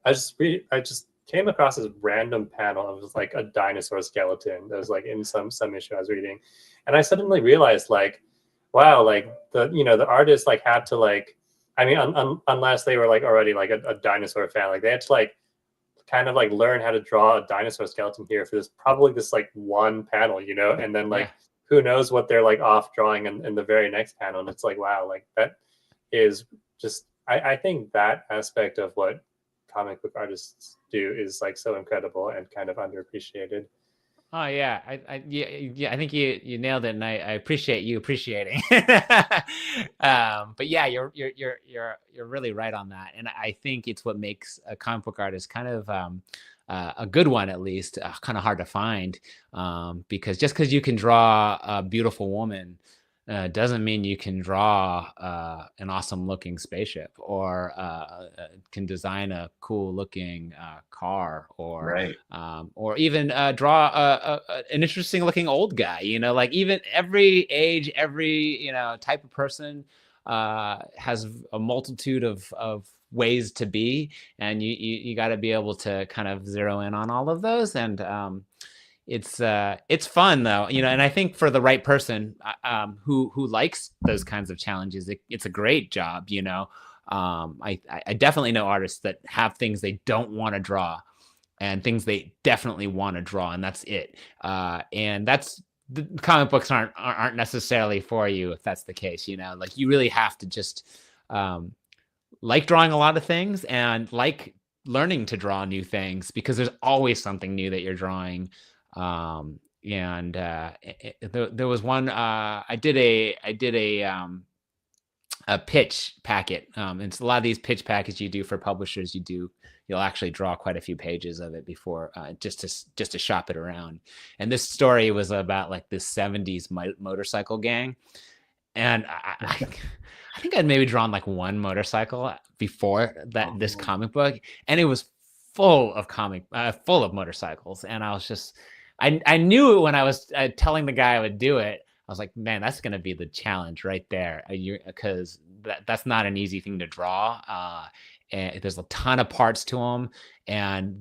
I just came across this random panel. It was like a dinosaur skeleton that was like in some issue I was reading, and I suddenly realized like, wow, like the artist like had to like, I mean, unless they were like already like a dinosaur fan, like they had to like kind of like learn how to draw a dinosaur skeleton here for this like one panel, and then like who knows what they're like off drawing in the very next panel. And it's like, wow, like that is just I think that aspect of what comic book artists do is like so incredible and kind of underappreciated.
Oh yeah, I think you nailed it, and I appreciate you appreciating. But yeah, you're really right on that, and I think it's what makes a comic book artist kind of a good one, at least, kind of hard to find, because just because you can draw a beautiful woman doesn't mean you can draw an awesome looking spaceship, or can design a cool looking car, or or even draw an interesting looking old guy. Like even every age, every type of person has a multitude of ways to be, and you got to be able to kind of zero in on all of those. And it's fun though, you know, and I think for the right person who likes those kinds of challenges, it's a great job, you know. I definitely know artists that have things they don't want to draw and things they definitely want to draw, and that's it. And that's the comic books aren't necessarily for you if that's the case, you know. Like, you really have to just like drawing a lot of things and like learning to draw new things, because there's always something new that you're drawing. There was one I did a pitch packet. It's a lot of these pitch packets you do for publishers. You'll actually draw quite a few pages of it before just to shop it around. And this story was about like this 70s motorcycle gang. And I think I'd maybe drawn like one motorcycle before this comic book, and it was full of motorcycles. And I was just, I knew it when I was telling the guy I would do it. I was like, man, that's going to be the challenge right there, because that's not an easy thing to draw. And there's a ton of parts to them, and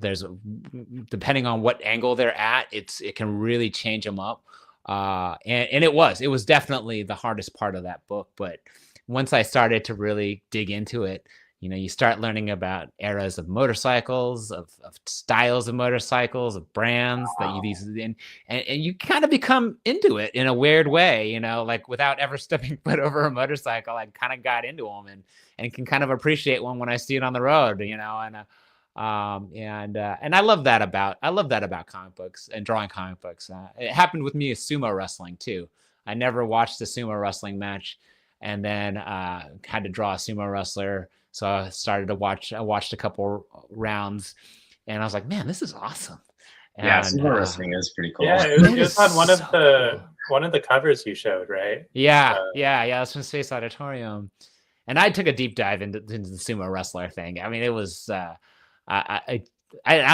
depending on what angle they're at, it can really change them up. And it was definitely the hardest part of that book. But once I started to really dig into it, you know, you start learning about eras of motorcycles, of styles of motorcycles, of brands that and you kind of become into it in a weird way, you know, like without ever stepping foot over a motorcycle. I kind of got into them and can kind of appreciate one when I see it on the road, you know. And I love that about comic books and drawing comic books. It happened with me with sumo wrestling too. I never watched a sumo wrestling match, and then had to draw a sumo wrestler. So I started to watch. I watched a couple rounds, and I was like, "Man, this is awesome." And,
yeah, sumo wrestling is pretty cool.
Yeah, it was on one of the covers you showed, right?
Yeah. That's from Space Auditorium, and I took a deep dive into the sumo wrestler thing. I mean, it was. I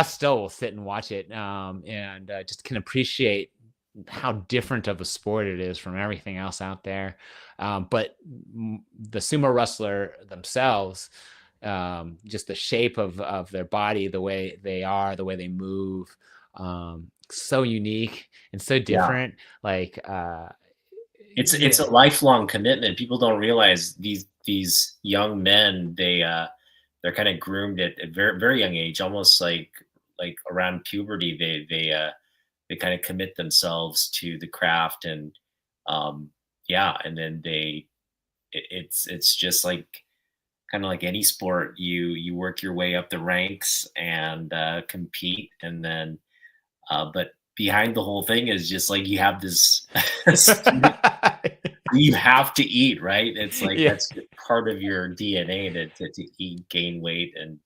still will sit and watch it, and just can appreciate how different of a sport it is from everything else out there. But the sumo wrestler themselves, just the shape of their body, the way they are, the way they move, so unique and so different. Yeah. Like
it's a lifelong commitment. People don't realize these young men, they're kind of groomed at a very, very young age, almost like around puberty. They kind of commit themselves to the craft, and and then it's just like kind of like any sport. You work your way up the ranks and compete, and then but behind the whole thing is just like you have this you have to eat, right? It's like that's part of your DNA to eat, gain weight, and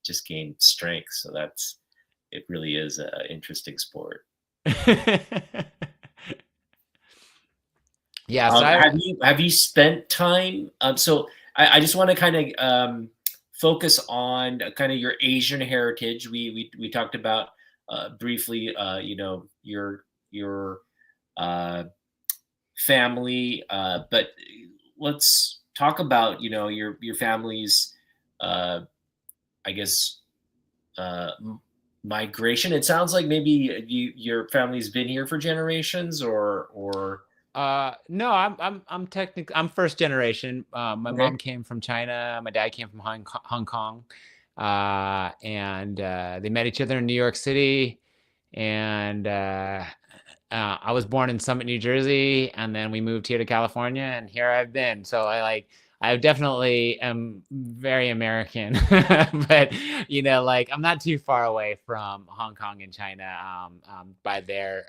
just gain strength. So it really is an interesting sport.
Yeah. So
have you spent time? So I just want to kind of focus on kind of your Asian heritage. We talked about briefly, you know, your family, but let's talk about, you know, your family's I guess migration. It sounds like maybe your family's been here for generations, or
no, I'm technically, I'm first generation. My mom came from China, my dad came from Hong Kong, and they met each other in New York City, and I was born in Summit, New Jersey, and then we moved here to California, and here I've been. So I definitely am very American, but, you know, like, I'm not too far away from Hong Kong and China by their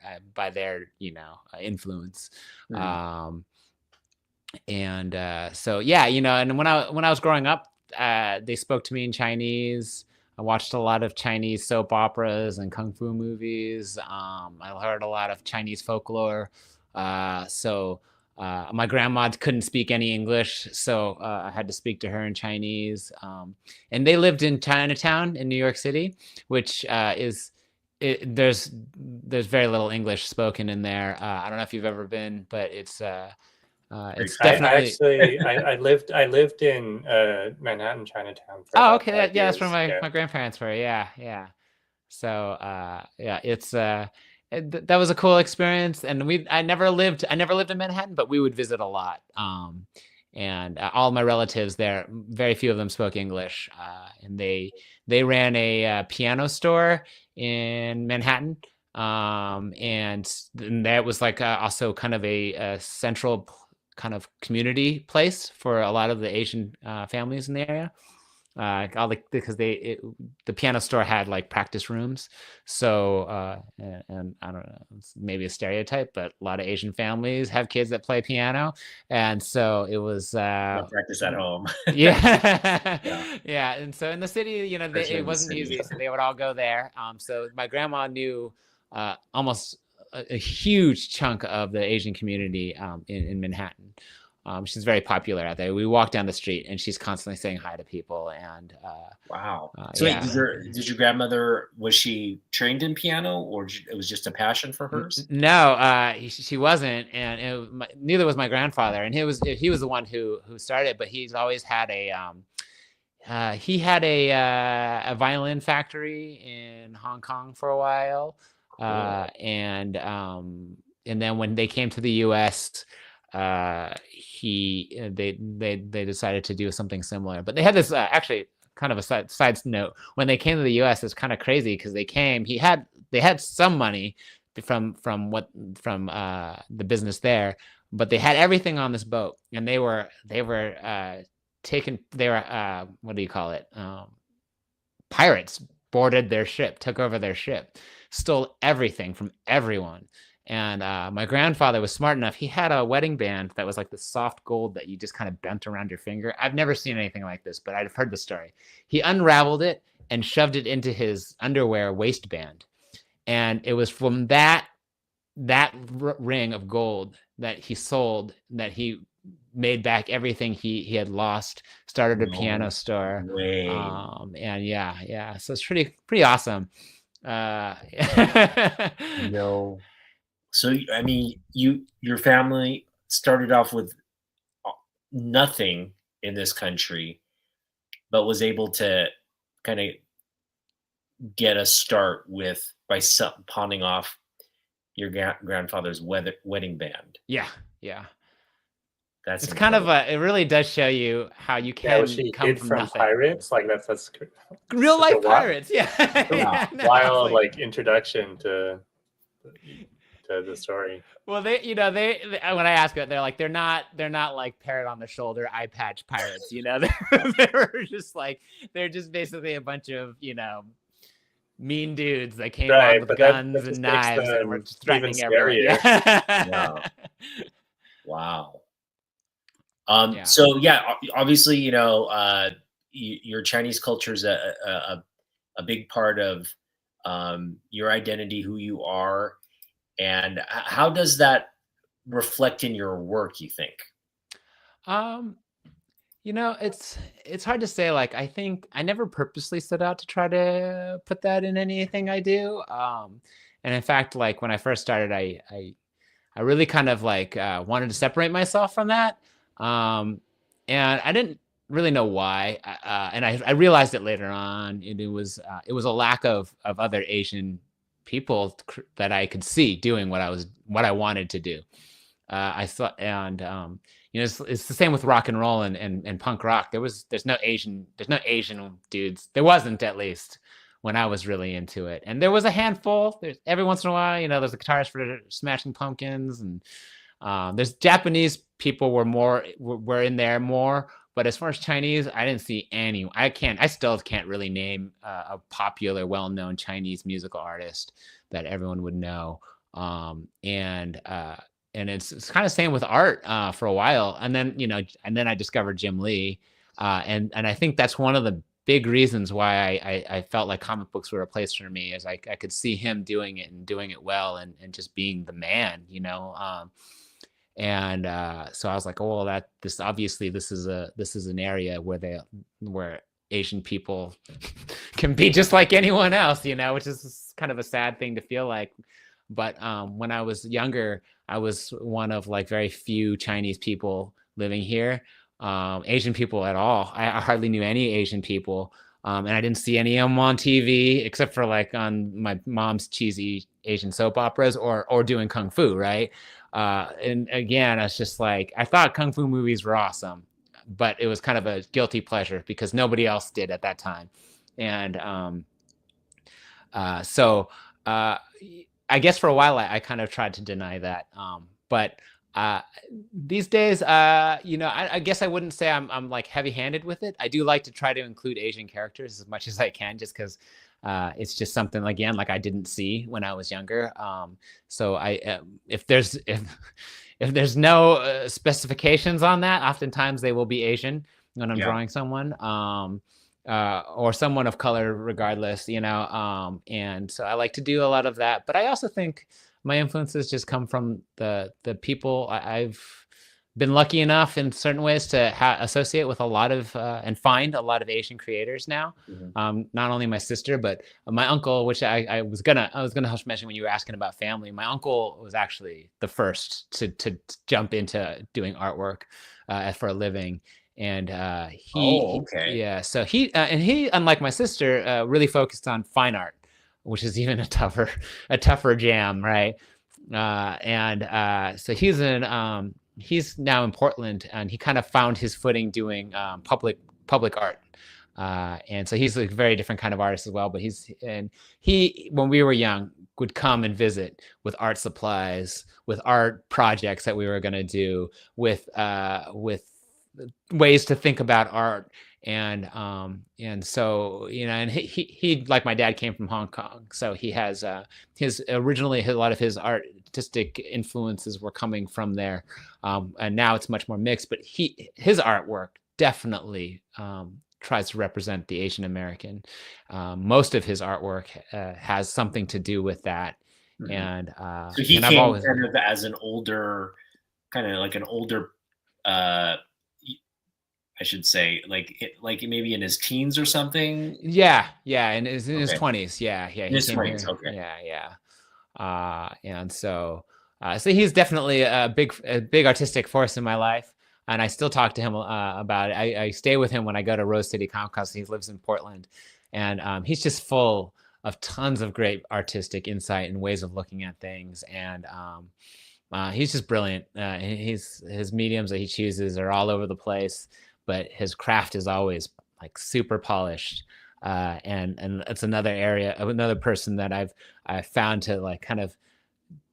you know, influence. So yeah, you know, and when I was growing up, they spoke to me in Chinese. I watched a lot of Chinese soap operas and kung fu movies. I heard a lot of Chinese folklore. My grandma couldn't speak any English, so I had to speak to her in Chinese. And they lived in Chinatown in New York City, which there's very little English spoken in there. I don't know if you've ever been, but it's It's
I
definitely.
I lived in Manhattan, Chinatown for
Oh,
about
okay.
5
Yeah, that's where
years.
my grandparents were. Yeah, yeah. So yeah, that was a cool experience. And I never lived in Manhattan, but we would visit a lot. And all my relatives there, very few of them spoke English, and they ran a piano store in Manhattan. And that was like also kind of a central kind of community place for a lot of the Asian families in the area. Because the piano store had like practice rooms. So and I don't know, it's maybe a stereotype, but a lot of Asian families have kids that play piano, and so it was
practice at home.
Yeah.
Yeah.
Yeah. And so in the city,
Especially
it
in the
wasn't
city.
easy, so they would all go there. So my grandma knew almost a huge chunk of the Asian community in Manhattan. She's very popular out there. We walk down the street and she's constantly saying hi to people. And
Wow. So
yeah.
wait, did your grandmother, was she trained in piano, or it was just a passion for hers?
No, she wasn't, and neither was my grandfather. And he was the one who started, but he's always had he had a violin factory in Hong Kong for a while.
Cool.
And then when they came to the US, they decided to do something similar. But they had this actually kind of a side note. When they came to the US, it's kind of crazy because they had some money from the business there, but they had everything on this boat, and they were what do you call it? Pirates boarded their ship, took over their ship, stole everything from everyone. And my grandfather was smart enough. He had a wedding band that was like the soft gold that you just kind of bent around your finger. I've never seen anything like this, but I've heard the story. He unraveled it and shoved it into his underwear waistband. And it was from that ring of gold that he sold that he made back everything he had lost, started a piano store. And yeah. So it's pretty awesome.
No. So, I mean, your family started off with nothing in this country, but was able to kind of get a start by pawning off your grandfather's wedding band.
Yeah.
That's
it's kind of it really does show you how you can come from nothing.
Pirates, like that's
real life pirates. Yeah.
Wild like introduction to the story.
Well, they when I ask it, they're like they're not like parrot on the shoulder eye patch pirates. They're just basically a bunch of mean dudes that came on with guns and knives and were just threatening everyone.
Yeah. Wow. So yeah, obviously, your Chinese culture is a big part of your identity, who you are, and how does that reflect in your work, you think?
It's hard to say. Like, I think I never purposely set out to try to put that in anything I do. And in fact, like when I first started, I really kind of like wanted to separate myself from that. And I didn't really know why. And I realized it later on. It was a lack of other Asian people that I could see doing what I wanted to do. I thought, and it's the same with rock and roll and punk rock. There's no Asian dudes. There wasn't, at least when I was really into it. And there was a handful. There's every once in a while, there's a guitarist for Smashing Pumpkins, and there's Japanese people were in there more. But as far as Chinese, I didn't see any. I still can't really name a popular, well-known Chinese musical artist that everyone would know. And it's kind of same with art for a while. And then I discovered Jim Lee. And I think that's one of the big reasons why I felt like comic books were a place for me, is I could see him doing it and doing it well, and just being the man, And so I was like, oh, well, this is an area where Asian people can be just like anyone else, which is kind of a sad thing to feel like. But when I was younger, I was one of like very few Chinese people living here. Asian people at all. I hardly knew any Asian people. And I didn't see any of them on TV except for like on my mom's cheesy Asian soap operas or doing kung fu, right? And again, it's just like, I thought kung fu movies were awesome, but it was kind of a guilty pleasure because nobody else did at that time. And so I guess for a while I kind of tried to deny that. But these days, I guess I wouldn't say I'm like heavy-handed with it. I do like to try to include Asian characters as much as I can, just because it's just something, again, like I didn't see when I was younger. So if there's no specifications on that, oftentimes they will be Asian when I'm drawing someone, or someone of color, regardless, and so I like to do a lot of that. But I also think my influences just come from the people I've been lucky enough in certain ways to associate with a lot of and find a lot of Asian creators now. Not only my sister, but my uncle, which I was gonna mention when you were asking about family. My uncle was actually the first to jump into doing artwork for a living. And so he, unlike my sister, really focused on fine art, which is even a tougher jam, right? So he's now in Portland, and he kind of found his footing doing public art. And so he's a very different kind of artist as well. But he, when we were young, would come and visit with art supplies, with art projects that we were going to do, with ways to think about art. And so, and he, like my dad, came from Hong Kong. So he has originally a lot of his artistic influences were coming from there. And now it's much more mixed, but his artwork definitely tries to represent the Asian American. Most of his artwork has something to do with that. And
so he came kind of as an older, I should say, like maybe in his teens or something.
Yeah, in his 20s. Yeah.
In his 20s. Okay.
Yeah. And so he's definitely a big artistic force in my life, and I still talk to him about it. I stay with him when I go to Rose City Comic Con. He lives in Portland, and he's just full of tons of great artistic insight and ways of looking at things. And he's just brilliant. His mediums that he chooses are all over the place, but his craft is always like super polished. And it's another person that I've found to like kind of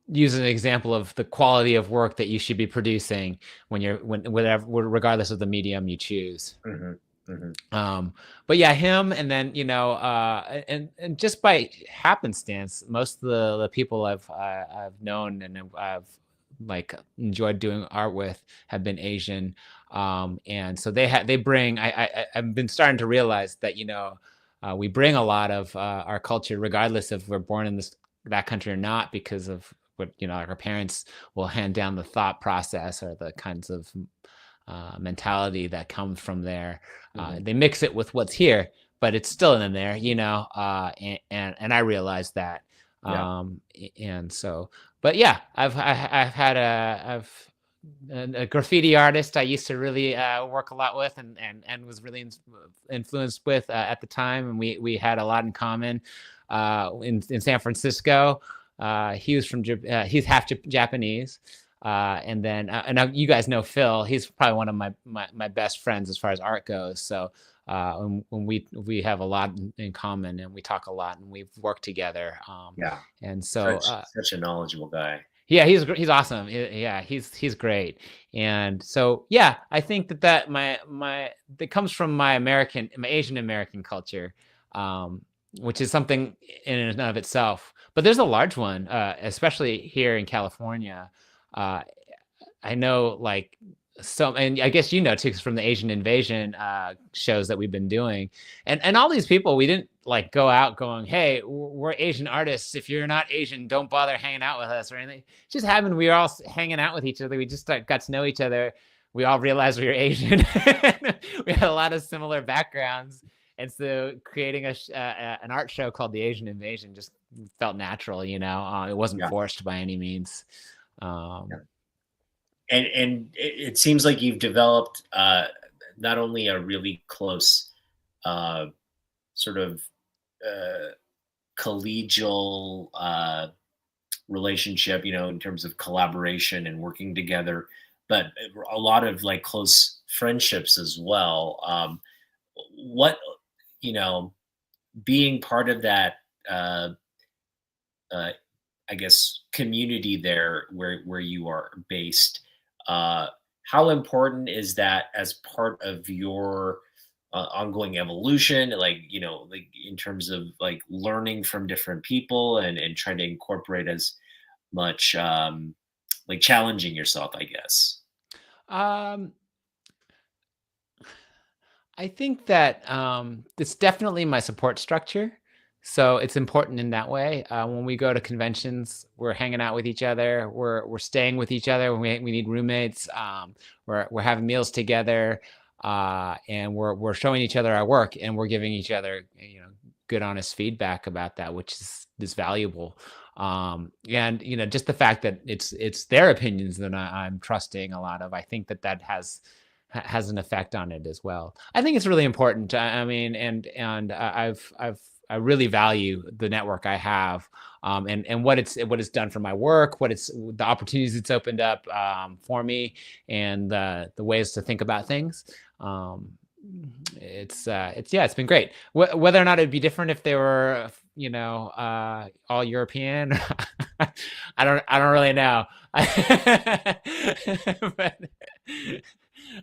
use an example of the quality of work that you should be producing regardless of the medium you choose. But yeah, him, and then and just by happenstance, most of the people I've known and I've like enjoyed doing art with have been Asian, and so they bring. I've been starting to realize that we bring a lot of our culture, regardless if we're born in that country or not, because of what our parents will hand down the thought process or the kinds of mentality that comes from there. They mix it with what's here, but it's still in there, and I realized that. And so, but yeah, I've had a graffiti artist I used to really work a lot with and was really influenced with at the time, and we had a lot in common in San Francisco. He was he's half Japanese. And then and you guys know Phil. He's probably one of my best friends as far as art goes. So when we have a lot in common, and we talk a lot, and we've worked together. And so
such a knowledgeable guy.
Yeah, he's awesome. He's great. And so yeah, I think that comes from my Asian American culture, which is something in and of itself. But there's a large one, especially here in California. I know, like, so, and I guess too, because from the Asian Invasion shows that we've been doing, and all these people, we didn't like go out going, hey, we're Asian artists. If you're not Asian, don't bother hanging out with us or anything. It just happened. We were all hanging out with each other. We just got to know each other. We all realized we were Asian. We had a lot of similar backgrounds, and so creating an art show called The Asian Invasion just felt natural. It wasn't forced by any means.
And it seems like you've developed not only a really close sort of collegial relationship, in terms of collaboration and working together, but a lot of like close friendships as well. What, being part of that, I guess, community there where you are based, how important is that as part of your ongoing evolution, like in terms of like learning from different people and trying to incorporate as much like challenging yourself, I guess?
I think that it's definitely my support structure. So it's important in that way. When we go to conventions, we're hanging out with each other. We're staying with each other when we need roommates. We're having meals together, and we're showing each other our work, and we're giving each other good, honest feedback about that, which is valuable. And just the fact that it's their opinions that I'm trusting a lot of. I think that has an effect on it as well. I think it's really important. I mean, and I really value the network I have, and what it's done for my work, the opportunities it's opened up for me, and the ways to think about things. It's been great. Whether or not it'd be different if they were, all European, I don't really know.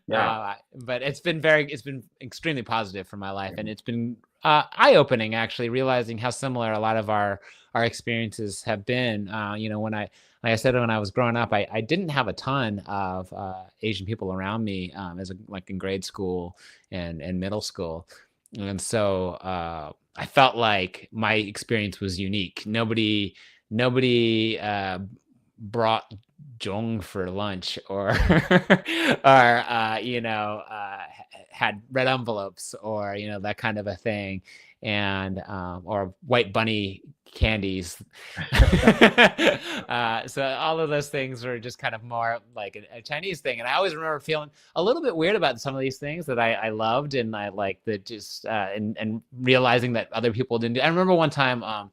But it's been extremely positive for my life, and it's been eye-opening, actually, realizing how similar a lot of our experiences have been. Like I said, when I was growing up, I didn't have a ton of Asian people around me like in grade school and middle school, and so I felt like my experience was unique. Nobody brought jong for lunch or had red envelopes or that kind of a thing, and or white bunny candies. So all of those things were just kind of more like a Chinese thing, and I always remember feeling a little bit weird about some of these things that I loved, and I liked that, just and realizing that other people didn't do. I remember one time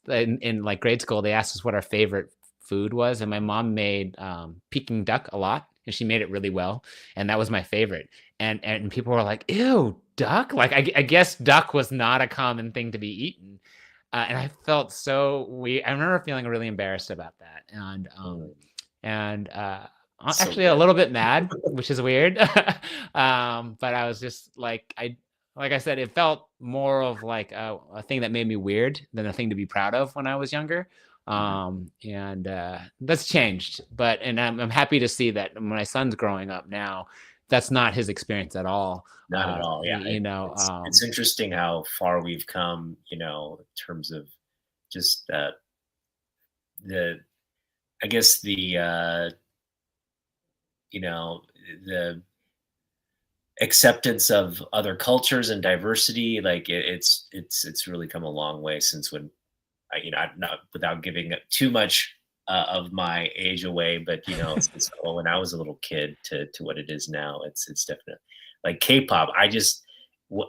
in like grade school, they asked us what our favorite food was, and my mom made Peking duck a lot, and she made it really well, and that was my favorite. And people were like, "Ew, duck!" Like I guess duck was not a common thing to be eaten, and I felt so weird. I remember feeling really embarrassed about that, and actually a little bit mad, which is weird. But I was just like I said, it felt more of like a thing that made me weird than a thing to be proud of when I was younger. And that's changed, and I'm happy to see that when my son's growing up now, that's not his experience at all.
Not at all. Yeah. It's interesting how far we've come, in terms of just I guess the acceptance of other cultures and diversity. Like it's really come a long way since when, not without giving too much of my age away, but since when I was a little kid to what it is now, it's definitely like K-pop.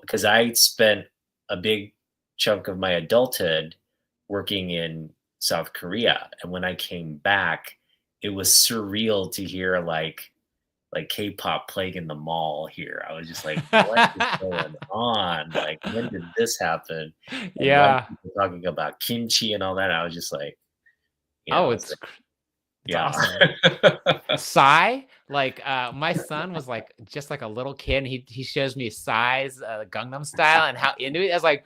Because I spent a big chunk of my adulthood working in South Korea, and when I came back, it was surreal to hear like K-pop playing in the mall here. I was just like, what is going on? Like, when did this happen? And people talking about kimchi and all that. I was just like,
it's awesome. Psy, like my son was like just like a little kid, and he shows me Psy's Gangnam Style and how into it. I was like,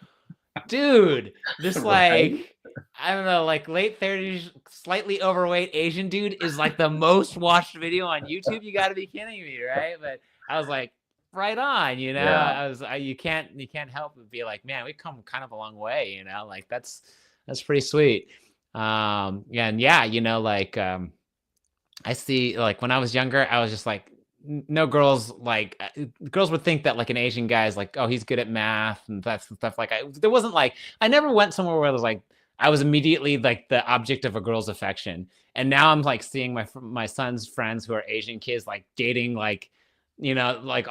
dude, this like I don't know, like late 30s, slightly overweight Asian dude is like the most watched video on YouTube. You got to be kidding me, right? But I was like, right on, you can't help but be like, man, we've come kind of a long way, like that's pretty sweet. I see, like when I was younger, I was just like no girls like girls would think that like an Asian guy is like, oh, he's good at math and stuff. Like there wasn't like, I never went somewhere where it was like I was immediately like the object of a girl's affection. And now I'm like seeing my son's friends who are Asian kids like dating like, you know, like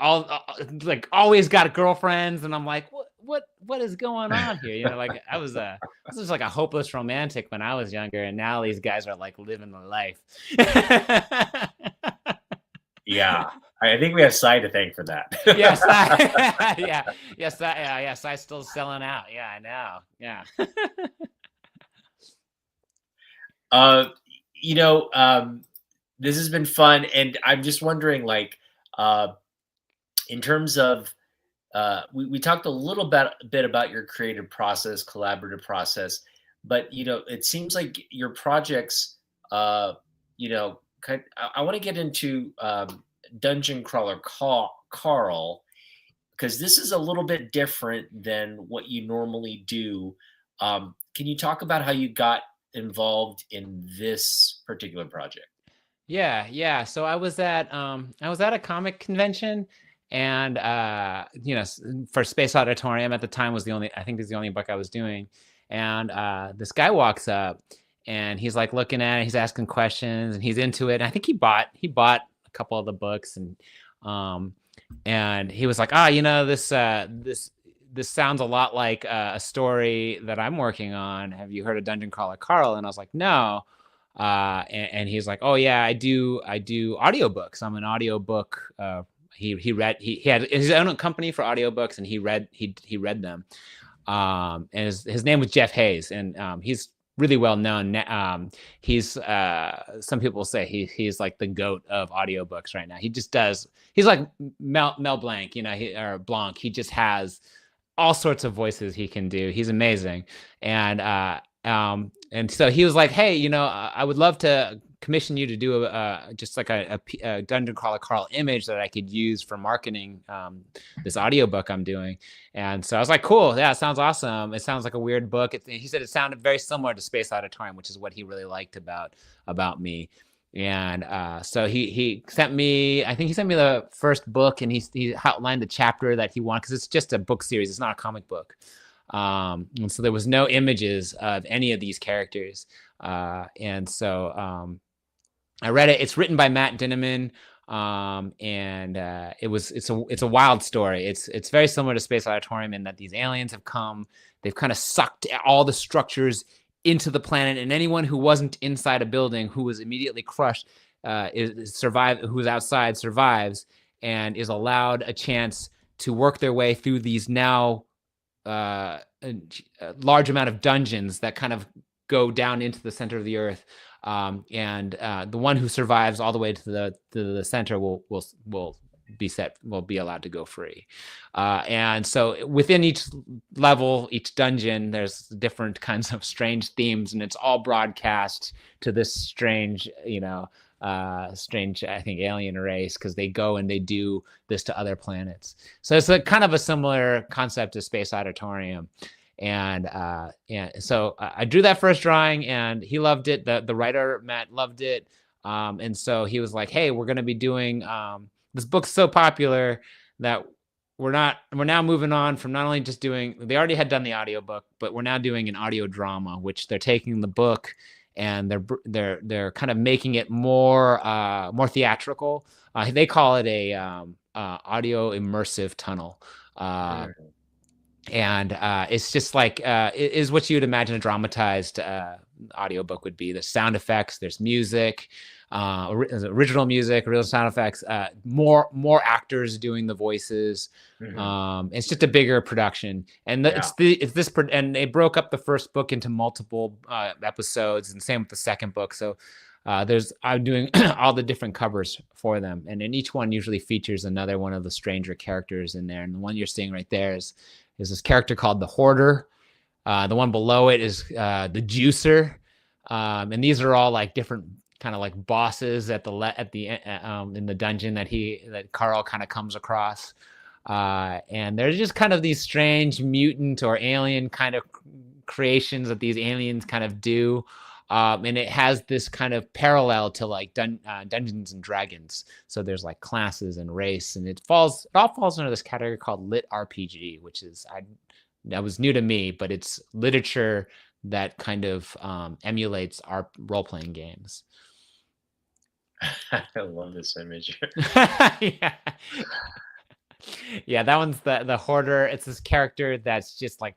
like always got girlfriends, and I'm like, what is going on here? You know, like this was like a hopeless romantic when I was younger, and now these guys are like living the life.
Yeah, I think we have Sai to thank for that.
Yes, yes, I still selling out. Yeah, I know. Yeah.
You know, this has been fun, and I'm just wondering, like, in terms of, we talked a little bit about your creative process, collaborative process, but you know, it seems like your projects, you know, I want to get into Dungeon Crawler Carl, because this is a little bit different than what you normally do. Can you talk about how you got involved in this particular project?
Yeah. So I was at a comic convention, and you know, for Space Auditorium at the time was the only book I was doing, and this guy walks up, and he's like looking at it, he's asking questions, and he's into it. And I think he bought a couple of the books, and he was like, you know, this sounds a lot like a story that I'm working on. Have you heard of Dungeon Crawler Carl? And I was like, no. And he's like, oh yeah, I do audiobooks. I'm an audiobook. He had his own company for audiobooks, and he read them. And his name was Jeff Hayes, and he's really well known. He's some people say he's like the GOAT of audiobooks right now. He's like Mel Blanc, you know, or Blanc. He just has all sorts of voices he can do. He's amazing. And so he was like, hey, you know, I would love to commission you to do just like a Dungeon Crawler Carl image that I could use for marketing this audiobook I'm doing. And so I was like, cool. Yeah, it sounds awesome. It sounds like a weird book. He said it sounded very similar to Space Auditorium, which is what he really liked about me. And so he sent me, I think he sent me the first book, and he outlined the chapter that he wanted, because it's just a book series. It's not a comic book. And so there was no images of any of these characters. And so I read it. It's written by Matt Dinneman. And it's a wild story. It's very similar to Space Auditorium in that these aliens have come, they've kind of sucked all the structures into the planet, and anyone who wasn't inside a building, who was immediately crushed, who's outside survives, and is allowed a chance to work their way through these now a large amount of dungeons that kind of go down into the center of the earth. And the one who survives all the way to the center will be allowed to go free. And so within each level, each dungeon, there's different kinds of strange themes, and it's all broadcast to this strange, I think, alien race, because they go and they do this to other planets. So it's a kind of a similar concept to Space Auditorium. And so I drew that first drawing, and he loved it. The writer, Matt, loved it. And so he was like, hey, we're going to be doing, this book's so popular that we're now moving on from not only just doing, they already had done the audiobook, but we're now doing an audio drama, which they're taking the book and they're kind of making it more theatrical. They call it a audio immersive tunnel. And it's just like it is what you would imagine a dramatized audiobook would be. There's sound effects, there's music, original music, real sound effects, more actors doing the voices. Mm-hmm. It's just a bigger production, and and they broke up the first book into multiple episodes, and same with the second book. So I'm doing all the different covers for them, and in each one usually features another one of the stranger characters in there. And the one you're seeing right there is this character called the Hoarder. The one below it is the Juicer, and these are all like different kind of like bosses in the dungeon that Carl kind of comes across. And there's just kind of these strange mutant or alien kind of creations that these aliens kind of do. And it has this kind of parallel to like Dungeons and Dragons. So there's like classes and race, and it all falls under this category called lit RPG, which is that was new to me, but it's literature that kind of emulates our role-playing games.
I love this image.
Yeah. Yeah, that one's the hoarder. It's this character that's just like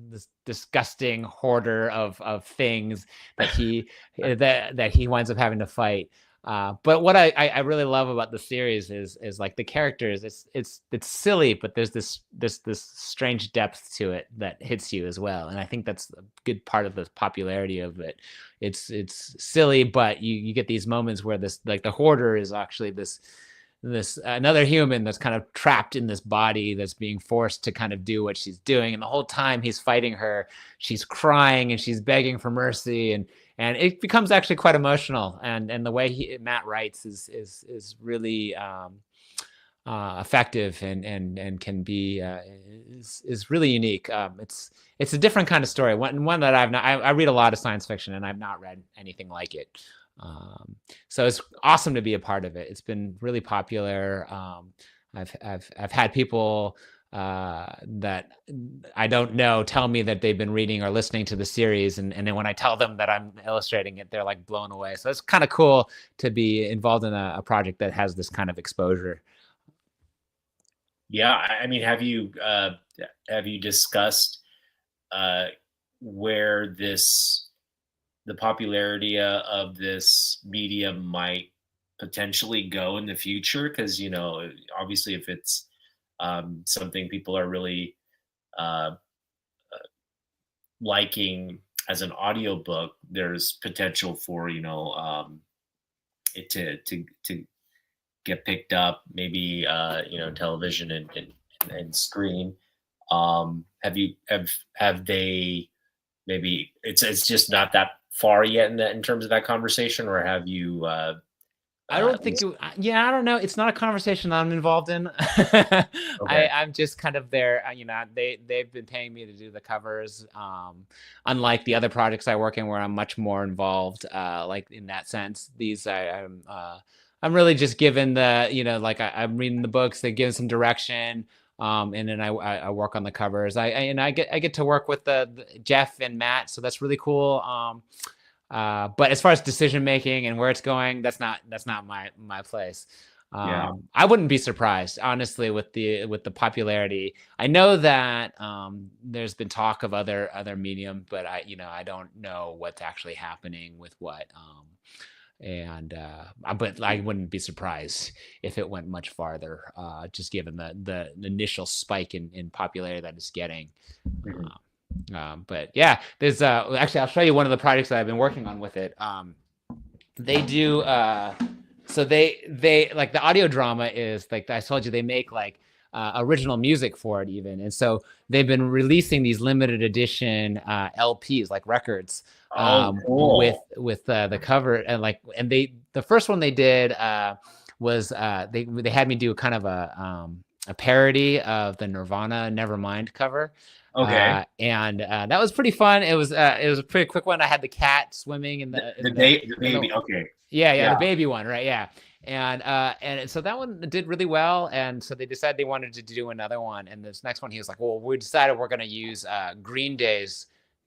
this disgusting hoarder of things that he that he winds up having to fight. But what I really love about the series is like the characters. It's silly, but there's this strange depth to it that hits you as well. And I think that's a good part of the popularity of it. It's silly, but you get these moments where this, like, the hoarder is actually this another human that's kind of trapped in this body that's being forced to kind of do what she's doing, and the whole time he's fighting her, she's crying and she's begging for mercy, and it becomes actually quite emotional, and the way Matt writes is really effective and can be is really unique. It's a different kind of story, one that I read a lot of science fiction, and I've not read anything like it. So it's awesome to be a part of it. It's been really popular. I've had people that I don't know tell me that they've been reading or listening to the series, and then when I tell them that I'm illustrating it, they're like blown away. So it's kind of cool to be involved in a project that has this kind of exposure.
Yeah, I mean, have you discussed where the popularity of this medium might potentially go in the future? Because, you know, obviously if it's something people are really liking as an audiobook, there's potential for, you know, it to get picked up, maybe you know, television and screen. Have they, maybe it's just not that far yet in terms of that conversation, or have you
I don't think yeah, I don't know, it's not a conversation I'm involved in. Okay. I'm just kind of there, you know, they've been paying me to do the covers, unlike the other projects I work in where I'm much more involved, like in that sense. These I'm really just given the, you know, like I'm reading the books, they give some direction, and then I work on the covers. I get to work with the Jeff and Matt, so that's really cool. But as far as decision making and where it's going, that's not my place.
Yeah.
I wouldn't be surprised, honestly, with the popularity. I know that there's been talk of other medium, but I don't know what's actually happening with what. But I wouldn't be surprised if it went much farther, just given the initial spike in popularity that it's getting. Mm-hmm. But yeah, there's actually, I'll show you one of the projects that I've been working on with it. They do so they like, the audio drama is like, I told you, they make like original music for it even, and so they've been releasing these limited edition LPs, like records, cool. with the cover, and the first one they did was they had me do kind of a parody of the Nirvana Nevermind cover. Okay. And that was pretty fun. It was a pretty quick one. I had the cat swimming in the baby. Okay. Yeah, the baby one, right? Yeah. And so that one did really well, and so they decided they wanted to do another one. And this next one, he was like, "Well, we decided we're going to use Green Day's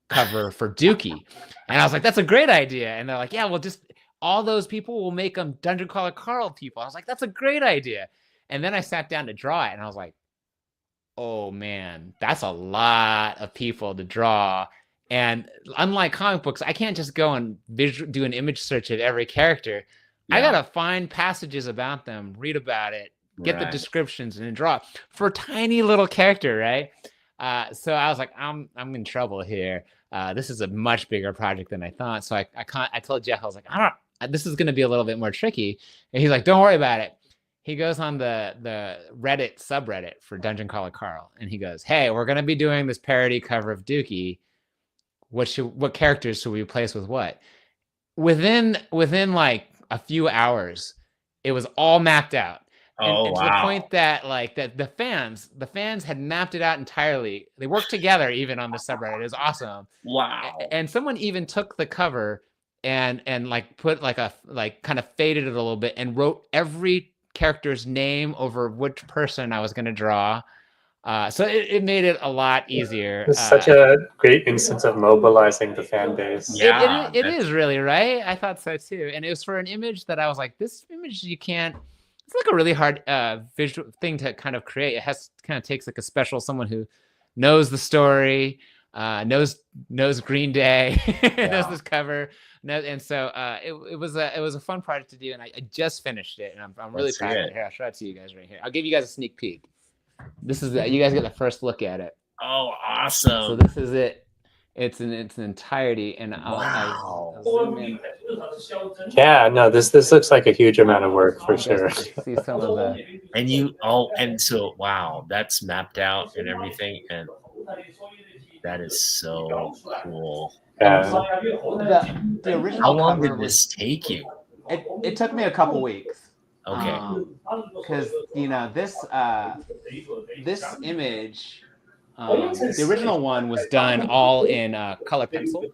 cover for Dookie," and I was like, "That's a great idea." And they're like, "Yeah, well, just all those people will make them Dungeon Crawler Carl people." I was like, "That's a great idea." And then I sat down to draw it, and I was like, "Oh man, that's a lot of people to draw." And unlike comic books, I can't just go and do an image search of every character. Yeah. I gotta find passages about them, read about it, get the descriptions, and then draw for a tiny little character, right? So I was like, I'm in trouble here. This is a much bigger project than I thought. So I told Jeff, I was like, this is gonna be a little bit more tricky. And he's like, "Don't worry about it." He goes on the Reddit subreddit for Dungeon Crawler Carl, and he goes, "Hey, we're gonna be doing this parody cover of Dookie. What characters should we replace with what?" Within like a few hours, it was all mapped out. And to the point that like that the fans had mapped it out entirely. They worked together even on the subreddit. It was awesome. Wow. And someone even took the cover and like put like a kind of faded it a little bit and wrote every character's name over which person I was going to draw. So it made it a lot easier.
It's such a great instance of mobilizing the fan base.
Yeah,
it is really, right? I thought so too. And it was for an image that I was like, this image you can't. It's like a really hard visual thing to kind of create. It kind of takes like a special someone who knows the story, knows Green Day, knows this cover, and so it was a fun project to do, and I just finished it, and I'm really proud of it. Here, I'll show it to you guys right here. I'll give you guys a sneak peek. This is you guys get the first look at it.
Oh, awesome!
So this is it. It's in its entirety, and
wow.
I'll zoom in.
Yeah, no, this looks like a huge amount of work for sure.
See some of the
and so wow, that's mapped out and everything, and that is so cool.
Yeah.
The original.
How long did this take you?
It took me a couple weeks.
Okay.
Because this image. The original one was done all in color pencil,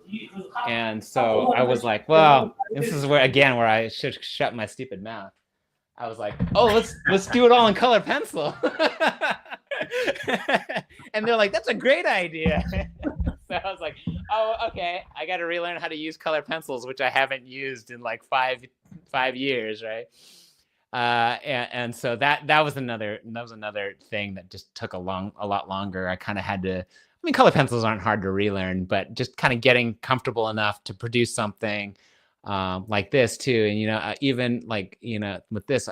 and so I was like, well, this is where I should shut my stupid mouth. I was like, oh, let's do it all in color pencil. And they're like, that's a great idea. So I was like, oh, okay, I got to relearn how to use color pencils, which I haven't used in like five years, right? And so that was another thing that just took a lot longer. I kind of had to. I mean, color pencils aren't hard to relearn, but just kind of getting comfortable enough to produce something like this too. And even like with this,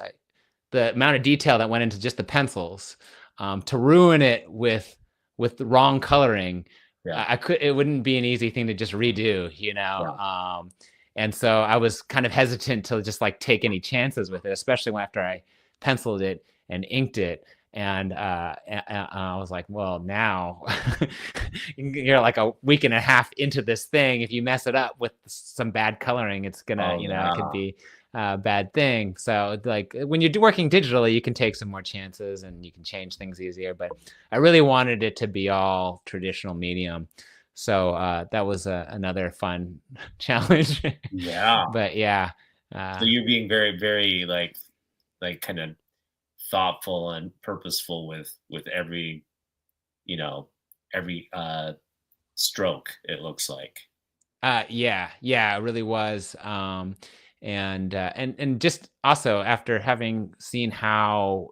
the amount of detail that went into just the pencils to ruin it with the wrong coloring. Yeah. It wouldn't be an easy thing to just redo. Yeah. And so I was kind of hesitant to just like take any chances with it, especially after I penciled it and inked it. And I was like, well, now you're like a week and a half into this thing. If you mess it up with some bad coloring, it's gonna, it could be a bad thing. So like when you're working digitally, you can take some more chances and you can change things easier. But I really wanted it to be all traditional medium. So that was another fun challenge.
Yeah.
But yeah.
So you're being very, very like kind of thoughtful and purposeful with every, every stroke, it looks like.
Yeah, it really was. And just also after having seen how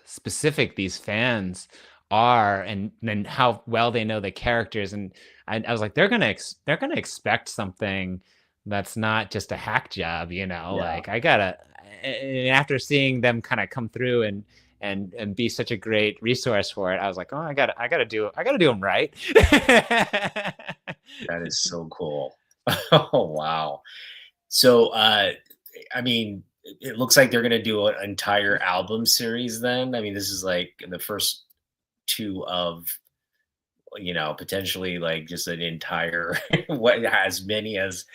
specific these fans are and how well they know the characters, and I was like, they're gonna expect something that's not just a hack job, like I gotta. And after seeing them kind of come through and be such a great resource for it, I was like, oh, I gotta do them right.
That is so cool. Oh wow. So I mean, it looks like they're gonna do an entire album series then. I mean, this is like the first two of potentially like just an entire as many as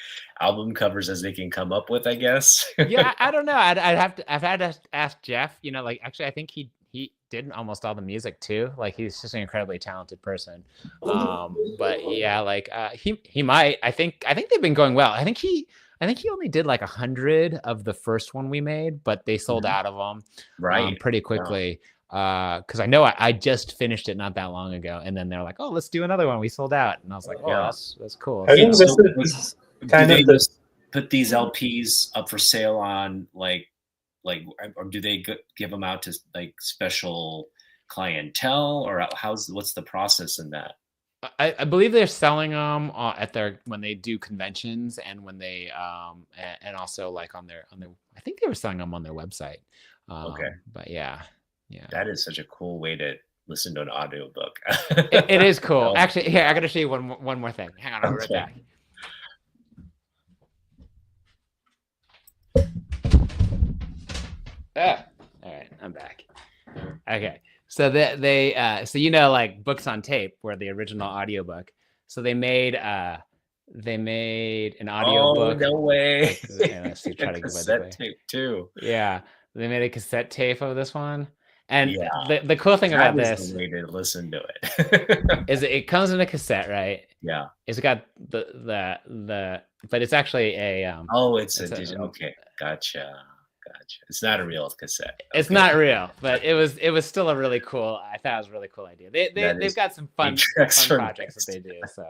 album covers as they can come up with, I guess.
Yeah, I don't know. I've had to ask Jeff, like actually I think he did almost all the music too. Like he's just an incredibly talented person. But yeah, like he might. I think they've been going well. I think he only did like 100 of the first one we made, but they sold out of them pretty quickly. Because I know I just finished it not that long ago, and then they're like, "Oh, let's do another one." We sold out, and I was like, "Oh, that's cool."
I think this is kind of
just put these LPs up for sale on like, or do they give them out to like special clientele, or what's the process in that?
I believe they're selling them when they do conventions and when they and also like on their I think they were selling them on their website.
Okay,
but yeah.
That is such a cool way to listen to an audiobook.
It is cool. Actually, here I got to show you one more thing. Hang on, I'll be right back. All right, I'm back. Okay, so they like books on tape were the original audiobook. So they made an audiobook.
Oh, no way!
Let's see, try to
cassette tape too.
Yeah, they made a cassette tape of this one. And the cool thing about this
the way to listen to it
is it comes in a cassette, right?
Yeah.
It's got the but it's actually a
Oh, it's a
it's a-
digital. Okay, gotcha. It's not a real cassette.
it's
Okay.
not real, but it was still a really cool. I thought it was a really cool idea. They've got some fun
tracks are
projects
nice.
that they do. So,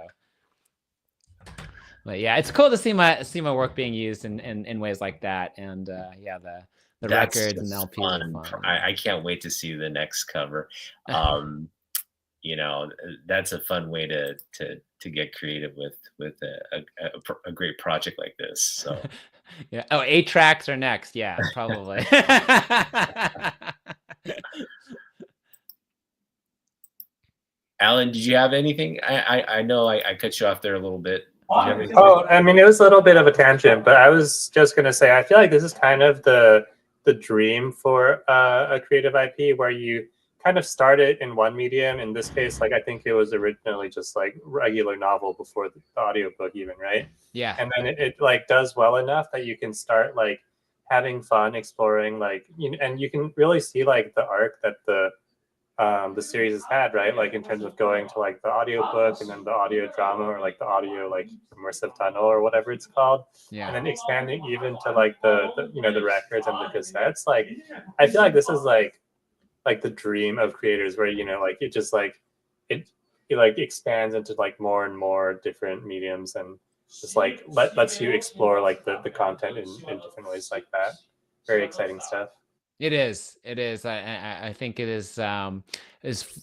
but yeah, it's cool to see my work being used in ways like that. And yeah, the
That's
records and
just
LPs are fun.
I can't wait to see the next cover. You know, that's a fun way to get creative with a great project like this. So
yeah. Oh, 8 tracks are next. Yeah, probably.
Alan, did you have anything? I know I cut you off there a little bit.
Oh, I mean, it was a little bit of a tangent, but I was just gonna say, I feel like this is kind of the dream for a creative IP where you kind of start it in one medium. In this case, like I think it was originally just like regular novel before the audiobook even, right?
Yeah.
And then it like does well enough that you can start like having fun exploring, like, you know, and you can really see like the arc that the series has had, right? Like in terms of going to like the audiobook and then the audio drama, or like the audio like immersive tunnel or whatever it's called.
Yeah.
And then expanding even to like the you know, the records and the cassettes. Like I feel like this is like the dream of creators, where, you know, like it just like it like expands into like more and more different mediums, and just like lets you explore like the content in different ways like that. Very exciting stuff.
It is. I think it is. It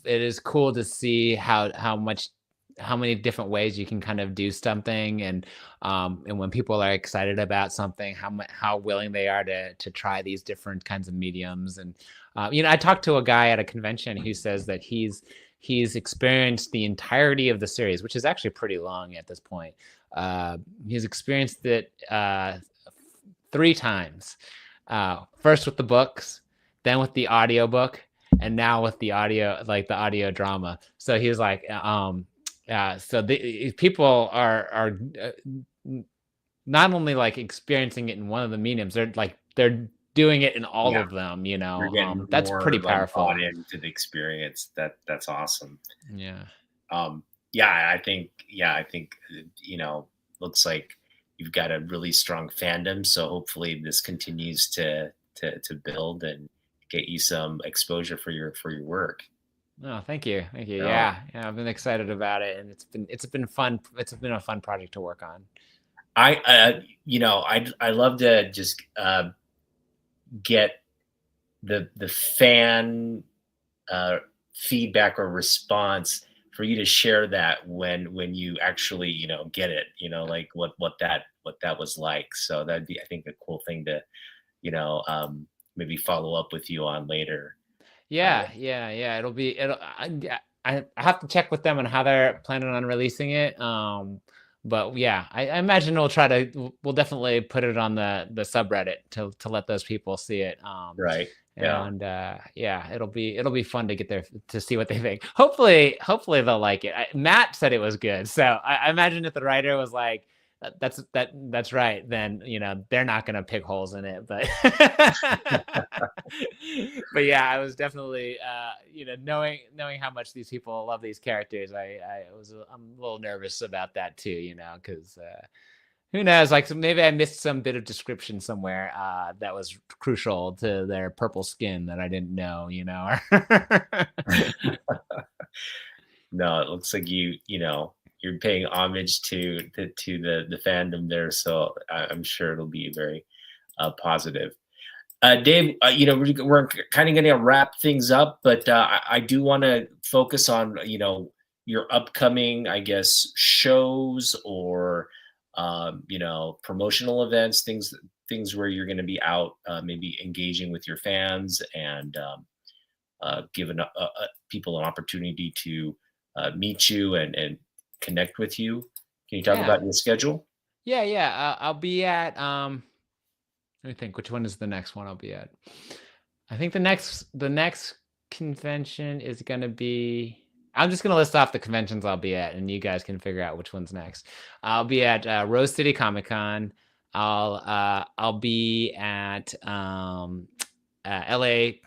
is cool to see how many different ways you can kind of do something, and when people are excited about something, how willing they are to try these different kinds of mediums. And you know, I talked to a guy at a convention who says that he's experienced the entirety of the series, which is actually pretty long at this point. He's experienced it 3 times. First with the books, then with the audiobook, and now with the audio, like the audio drama. So he was like, so the people are not only like experiencing it in one of the mediums, they're doing it in all of them, you know. That's pretty powerful.
Bought into the experience. That's awesome.
Yeah.
I think you know, looks like you've got a really strong fandom, so hopefully this continues to build and get you some exposure for your work.
Oh, thank you. Yeah, I've been excited about it, and it's been fun. It's been a fun project to work on.
You know, I love to just get the fan feedback or response, for you to share that when you actually, you know, get it, you know, like what that was like. So that'd be, I think, a cool thing to, you know, maybe follow up with you on later.
Yeah. I have to check with them on how they're planning on releasing it. But yeah, I imagine we'll definitely put it on the subreddit to let those people see it.
Right. Yeah.
And it'll be fun to get there to see what they think. Hopefully they'll like it. Matt said it was good, so I imagine if the writer was like, that's right, then, you know, they're not gonna pick holes in it. But but yeah, I was definitely you know, knowing how much these people love these characters, I'm a little nervous about that too, you know, because who knows? Like, so maybe I missed some bit of description somewhere that was crucial to their purple skin that I didn't know, you know.
No, it looks like you know, you're paying homage to the fandom there, so I'm sure it'll be very positive. Dave, you know, we're kind of going to wrap things up, but I do want to focus on, you know, your upcoming, I guess, shows or you know, promotional events, things where you're going to be out, maybe engaging with your fans and giving people an opportunity to meet you and connect with you. Can you talk about your schedule?
Yeah. I'll be at let me think, which one is the next one I'll be at? I think the next convention is going to be, I'm just going to list off the conventions I'll be at, and you guys can figure out which one's next. I'll be at Rose City Comic Con. I'll be at LA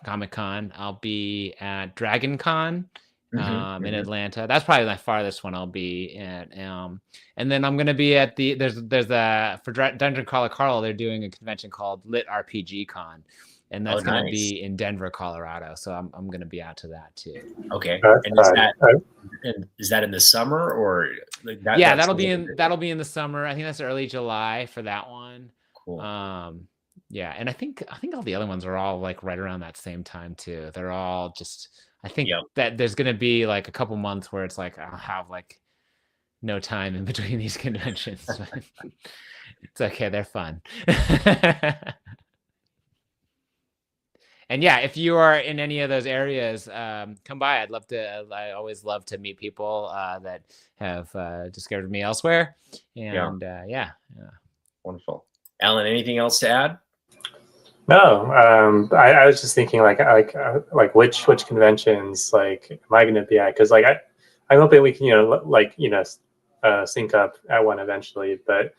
Comic Con. I'll be at Dragon Con in Atlanta. That's probably my farthest one I'll be at. And then I'm gonna be at there's a for Dungeon Crawler Carl. They're doing a convention called Lit RPG Con, and that's gonna be in Denver, Colorado. So I'm gonna be out to that too.
Okay,
That's
and is that in the summer or like that?
Yeah, that'll be in the summer. I think that's early July for that one.
Cool.
Yeah, and I think all the other ones are all like right around that same time too. They're all just. I think that there's gonna be like a couple months where it's like I'll have like no time in between these conventions. It's okay, they're fun. And yeah, if you are in any of those areas, come by. I'd love to. I always love to meet people that have discovered me elsewhere. And yeah.
Wonderful. Alan, anything else to add?
No, I was just thinking like which conventions like am I going to be at? Because like I'm hoping we can sync up at one eventually. But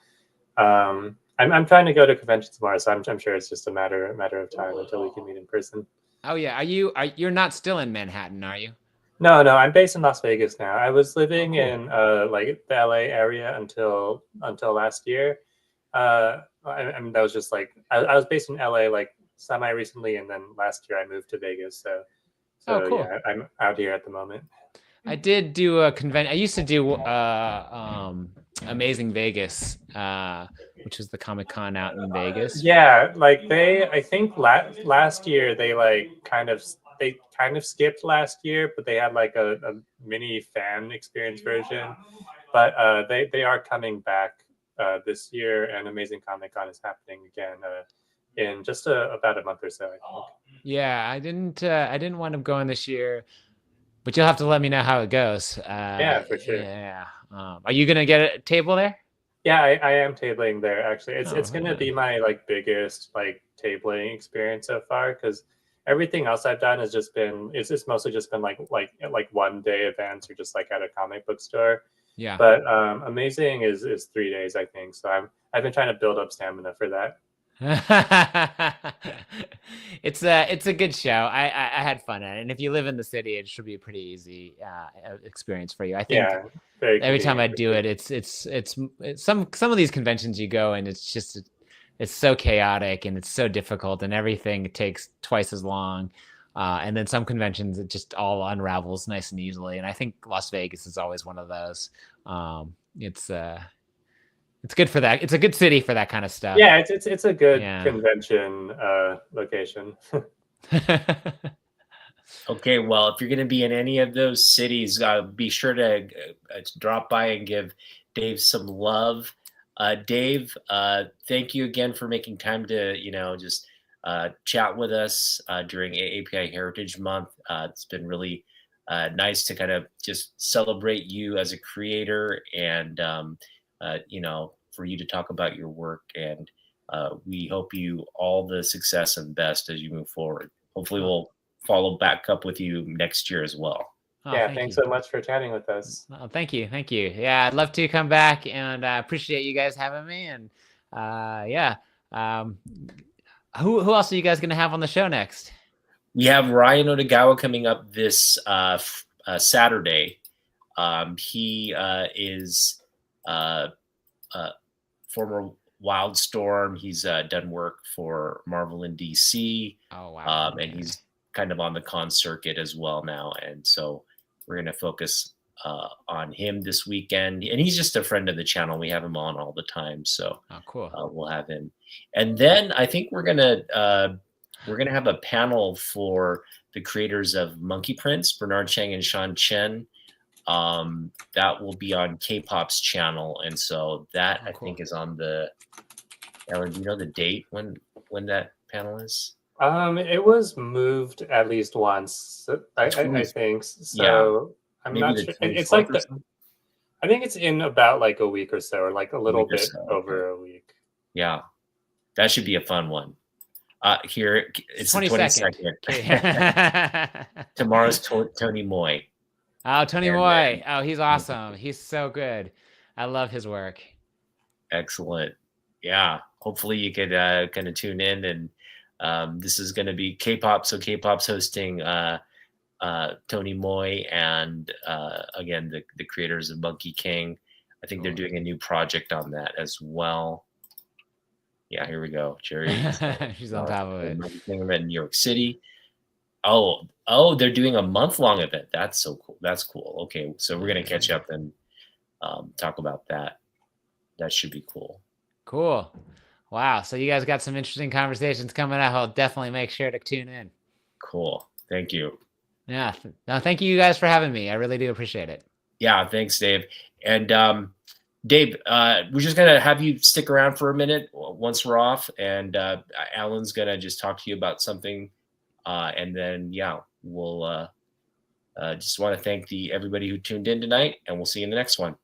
I'm trying to go to conventions tomorrow, so I'm sure it's just a matter of time until we can meet in person.
Oh yeah, you're not still in Manhattan, are you?
No, I'm based in Las Vegas now. I was living in like the LA area until last year. I mean, that was just like I was based in LA like semi recently, and then last year I moved to Vegas. So cool. Yeah, I'm out here at the moment.
I did do a convention. I used to do Amazing Vegas, which was the Comic-Con out in Vegas.
Yeah, like I think last year they kind of skipped last year, but they had like a mini fan experience version. But they are coming back this year, and Amazing Comic-Con is happening again in just about a month or so, I think.
Yeah, I didn't wind up going this year, but you'll have to let me know how it goes.
Yeah, for sure.
Yeah. Are you gonna get a table there?
Yeah, I am tabling there actually. It's gonna be my like biggest like tabling experience so far, because everything else I've done has just been it's mostly just been like 1 day events or just like at a comic book store.
Yeah.
But Amazing is 3 days, I think. So I've been trying to build up stamina for that.
It's a good show. I had fun at it, and if you live in the city, it should be a pretty easy experience for you. I think every time I do it, it's some of these conventions you go and it's so chaotic and it's so difficult and everything takes twice as long. And then some conventions, it just all unravels nice and easily. And I think Las Vegas is always one of those. It's good for that. It's a good city for that kind of stuff.
Yeah, it's a good convention location.
Okay, well, if you're going to be in any of those cities, be sure to drop by and give Dave some love. Dave, thank you again for making time to just chat with us during API Heritage Month. It's been really nice to kind of just celebrate you as a creator and for you to talk about your work, and we hope you all the success and best as you move forward. Hopefully we'll follow back up with you next year as well.
Yeah, thanks so much for chatting with us.
Oh, thank you. Yeah, I'd love to come back, and I appreciate you guys having me. And who else are you guys going to have on the show next?
We have Ryan Odegawa coming up this Saturday. He is former Wildstorm. He's done work for Marvel and DC.
Oh, wow.
And he's kind of on the con circuit as well now. And so we're going to focus on him this weekend. And he's just a friend of the channel. We have him on all the time. So
cool.
We'll have him. And then I think we're going to have a panel for the creators of Monkey Prince, Bernard Chang and Sean Chen. That will be on K-Pop's channel, and so that I think is on the. Ellen, do you know the date when that panel is?
It was moved at least once. I think so. Yeah. I'm not sure. It's like I think it's in about like a week or so, or like a little bit over a week.
Yeah, that should be a fun one. Here it's
22nd.
Tomorrow's Tony Moy.
Oh, Tony Moy. Oh, he's awesome. He's so good. I love his work.
Excellent. Yeah. Hopefully you could kind of tune in, and this is going to be K-pop. So K-pop's hosting Tony Moy and again the creators of Monkey King. I think they're doing a new project on that as well. Yeah, here we go. Jerry,
she's on top of it.
Monkey King event in New York City. Oh, they're doing a month-long event. That's so cool. That's cool. Okay, so we're gonna catch up and talk about that. That should be cool.
Cool. Wow. So you guys got some interesting conversations coming up. I'll definitely make sure to tune in.
Cool. Thank you.
Yeah. No, thank you guys for having me. I really do appreciate it.
Yeah, thanks, Dave. And Dave, we're just gonna have you stick around for a minute once we're off, and Alan's gonna just talk to you about something, and then we'll just want to thank everybody who tuned in tonight, and we'll see you in the next one.